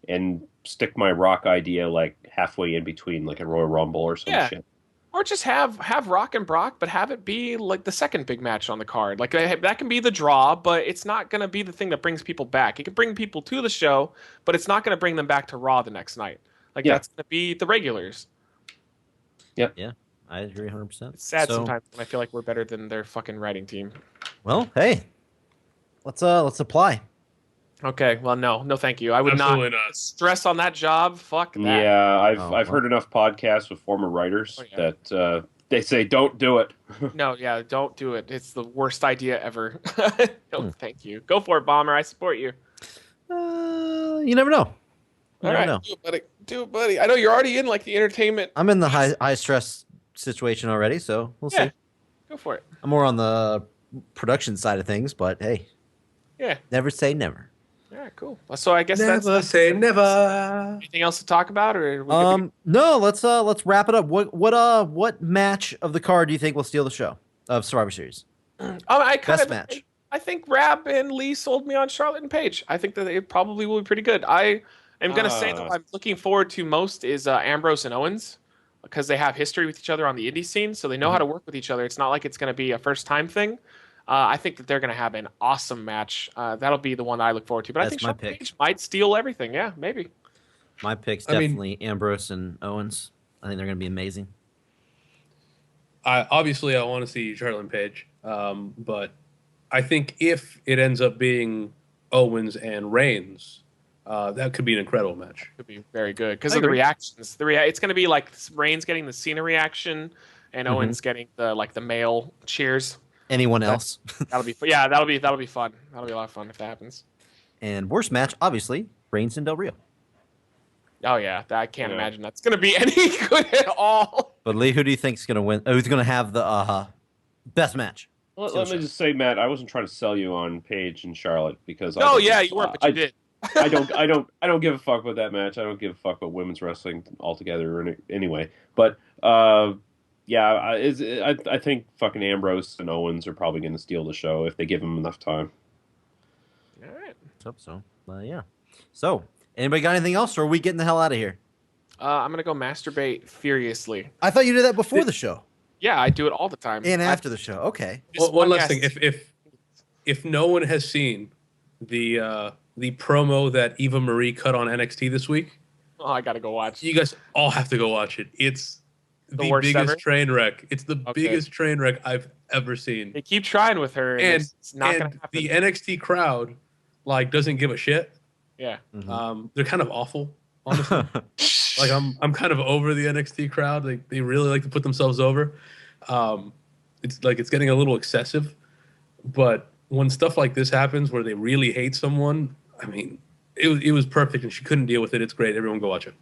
And stick my Rock idea like halfway in between, like a Royal Rumble or some shit. Or just have Rock and Brock, but have it be like the second big match on the card. Like that can be the draw, but it's not going to be the thing that brings people back. It can bring people to the show, but it's not going to bring them back to Raw the next night. Like that's going to be the regulars. Yeah, I agree 100%. It's sad sometimes when I feel like we're better than their fucking writing team. Well, hey, let's apply. Okay, well, no, thank you. I would Absolutely not not. stress on that job. Fuck that. Yeah, I've Oh, I've well. heard enough podcasts with former writers Oh, yeah. that they say don't do it. No, yeah, don't do it. It's the worst idea ever. No, thank you. Go for it, Bomber. I support you. You never know. You All never right, know. do it, buddy. Do it, buddy. I know you're already in like the entertainment. I'm in the high stress situation already, so we'll Yeah, see. go for it. I'm more on the production side of things, but hey, Yeah. never say never. All right, cool. So I guess Never that's say never. anything else to talk about, or are we good to go? No, let's wrap it up. What match of the card do you think will steal the show of Survivor Series? I kind Best of match. I think Rab and Lee sold me on Charlotte and Paige. I think that it probably will be pretty good. I am gonna say that I'm looking forward to most is Ambrose and Owens because they have history with each other on the indie scene, so they know how to work with each other. It's not like it's gonna be a first time thing. I think that they're gonna have an awesome match. That'll be the one I look forward to. But I That's think my Charlotte pick. Paige might steal everything. Yeah, maybe. My pick's I mean- definitely Ambrose and Owens. I think they're going to be amazing. I want to see Charlotte and Paige, but I think if it ends up being Owens and Reigns, that could be an incredible match. Could be very good because I of the agree. reactions. It's going to be like Reigns getting the Cena reaction, and Owens getting the male cheers. Anyone else? That'll be that'll be fun. That'll be a lot of fun if that happens. And worst match, obviously, Reigns and Del Rio. Oh yeah, I can't imagine that's going to be any good at all. But Lee, who do you think's going to win? Who's going to have the best match? Let me just say, Matt, I wasn't trying to sell you on Paige and Charlotte because No, yeah, you were, but you did. I don't give a fuck about that match. I don't give a fuck about women's wrestling altogether. Anyway, but I think fucking Ambrose and Owens are probably going to steal the show if they give them enough time. All right. Let's hope so. Yeah. So, anybody got anything else, or are we getting the hell out of here? I'm gonna go masturbate furiously. I thought you did that before the show Yeah, I do it all the time. and after the show. Okay. This One last podcast- thing: if no one has seen the promo that Eva Marie cut on NXT this week, Oh, I gotta go watch. you guys all have to go watch it. It's the worst biggest ever? train wreck. It's the Okay. biggest train wreck I've ever seen. They keep trying with her, and it's not gonna and happen. the NXT crowd doesn't give a shit. Yeah. They're kind of awful, honestly. I'm kind of over the NXT crowd. They really like to put themselves over. It's getting a little excessive, but when stuff like this happens where they really hate someone, I mean, it was perfect, and she couldn't deal with it. It's great. Everyone go watch it.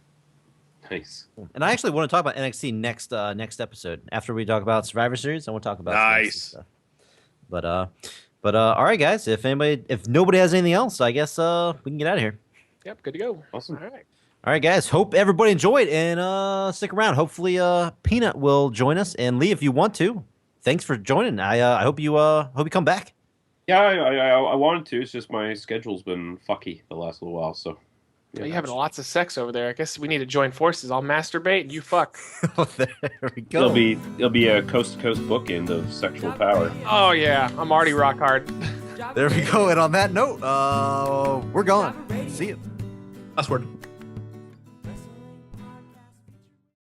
Nice. And I actually want to talk about NXT next episode. After we talk about Survivor Series, I want to talk about some NXT Nice. stuff. But all right, guys. If nobody has anything else, I guess we can get out of here. Yep. Good to go. Awesome. All right. All right, guys. Hope everybody enjoyed and stick around. Hopefully, Peanut will join us. And Lee, if you want to, thanks for joining. I hope you come back. Yeah, I wanted to. It's just my schedule's been fucky the last little while. So You're having lots of sex over there. I guess we need to join forces. I'll masturbate and you fuck. There we go. it'll be a coast to coast bookend of sexual power. Oh yeah, I'm already rock hard. There we go. And on that note, we're gone. See you. Last word.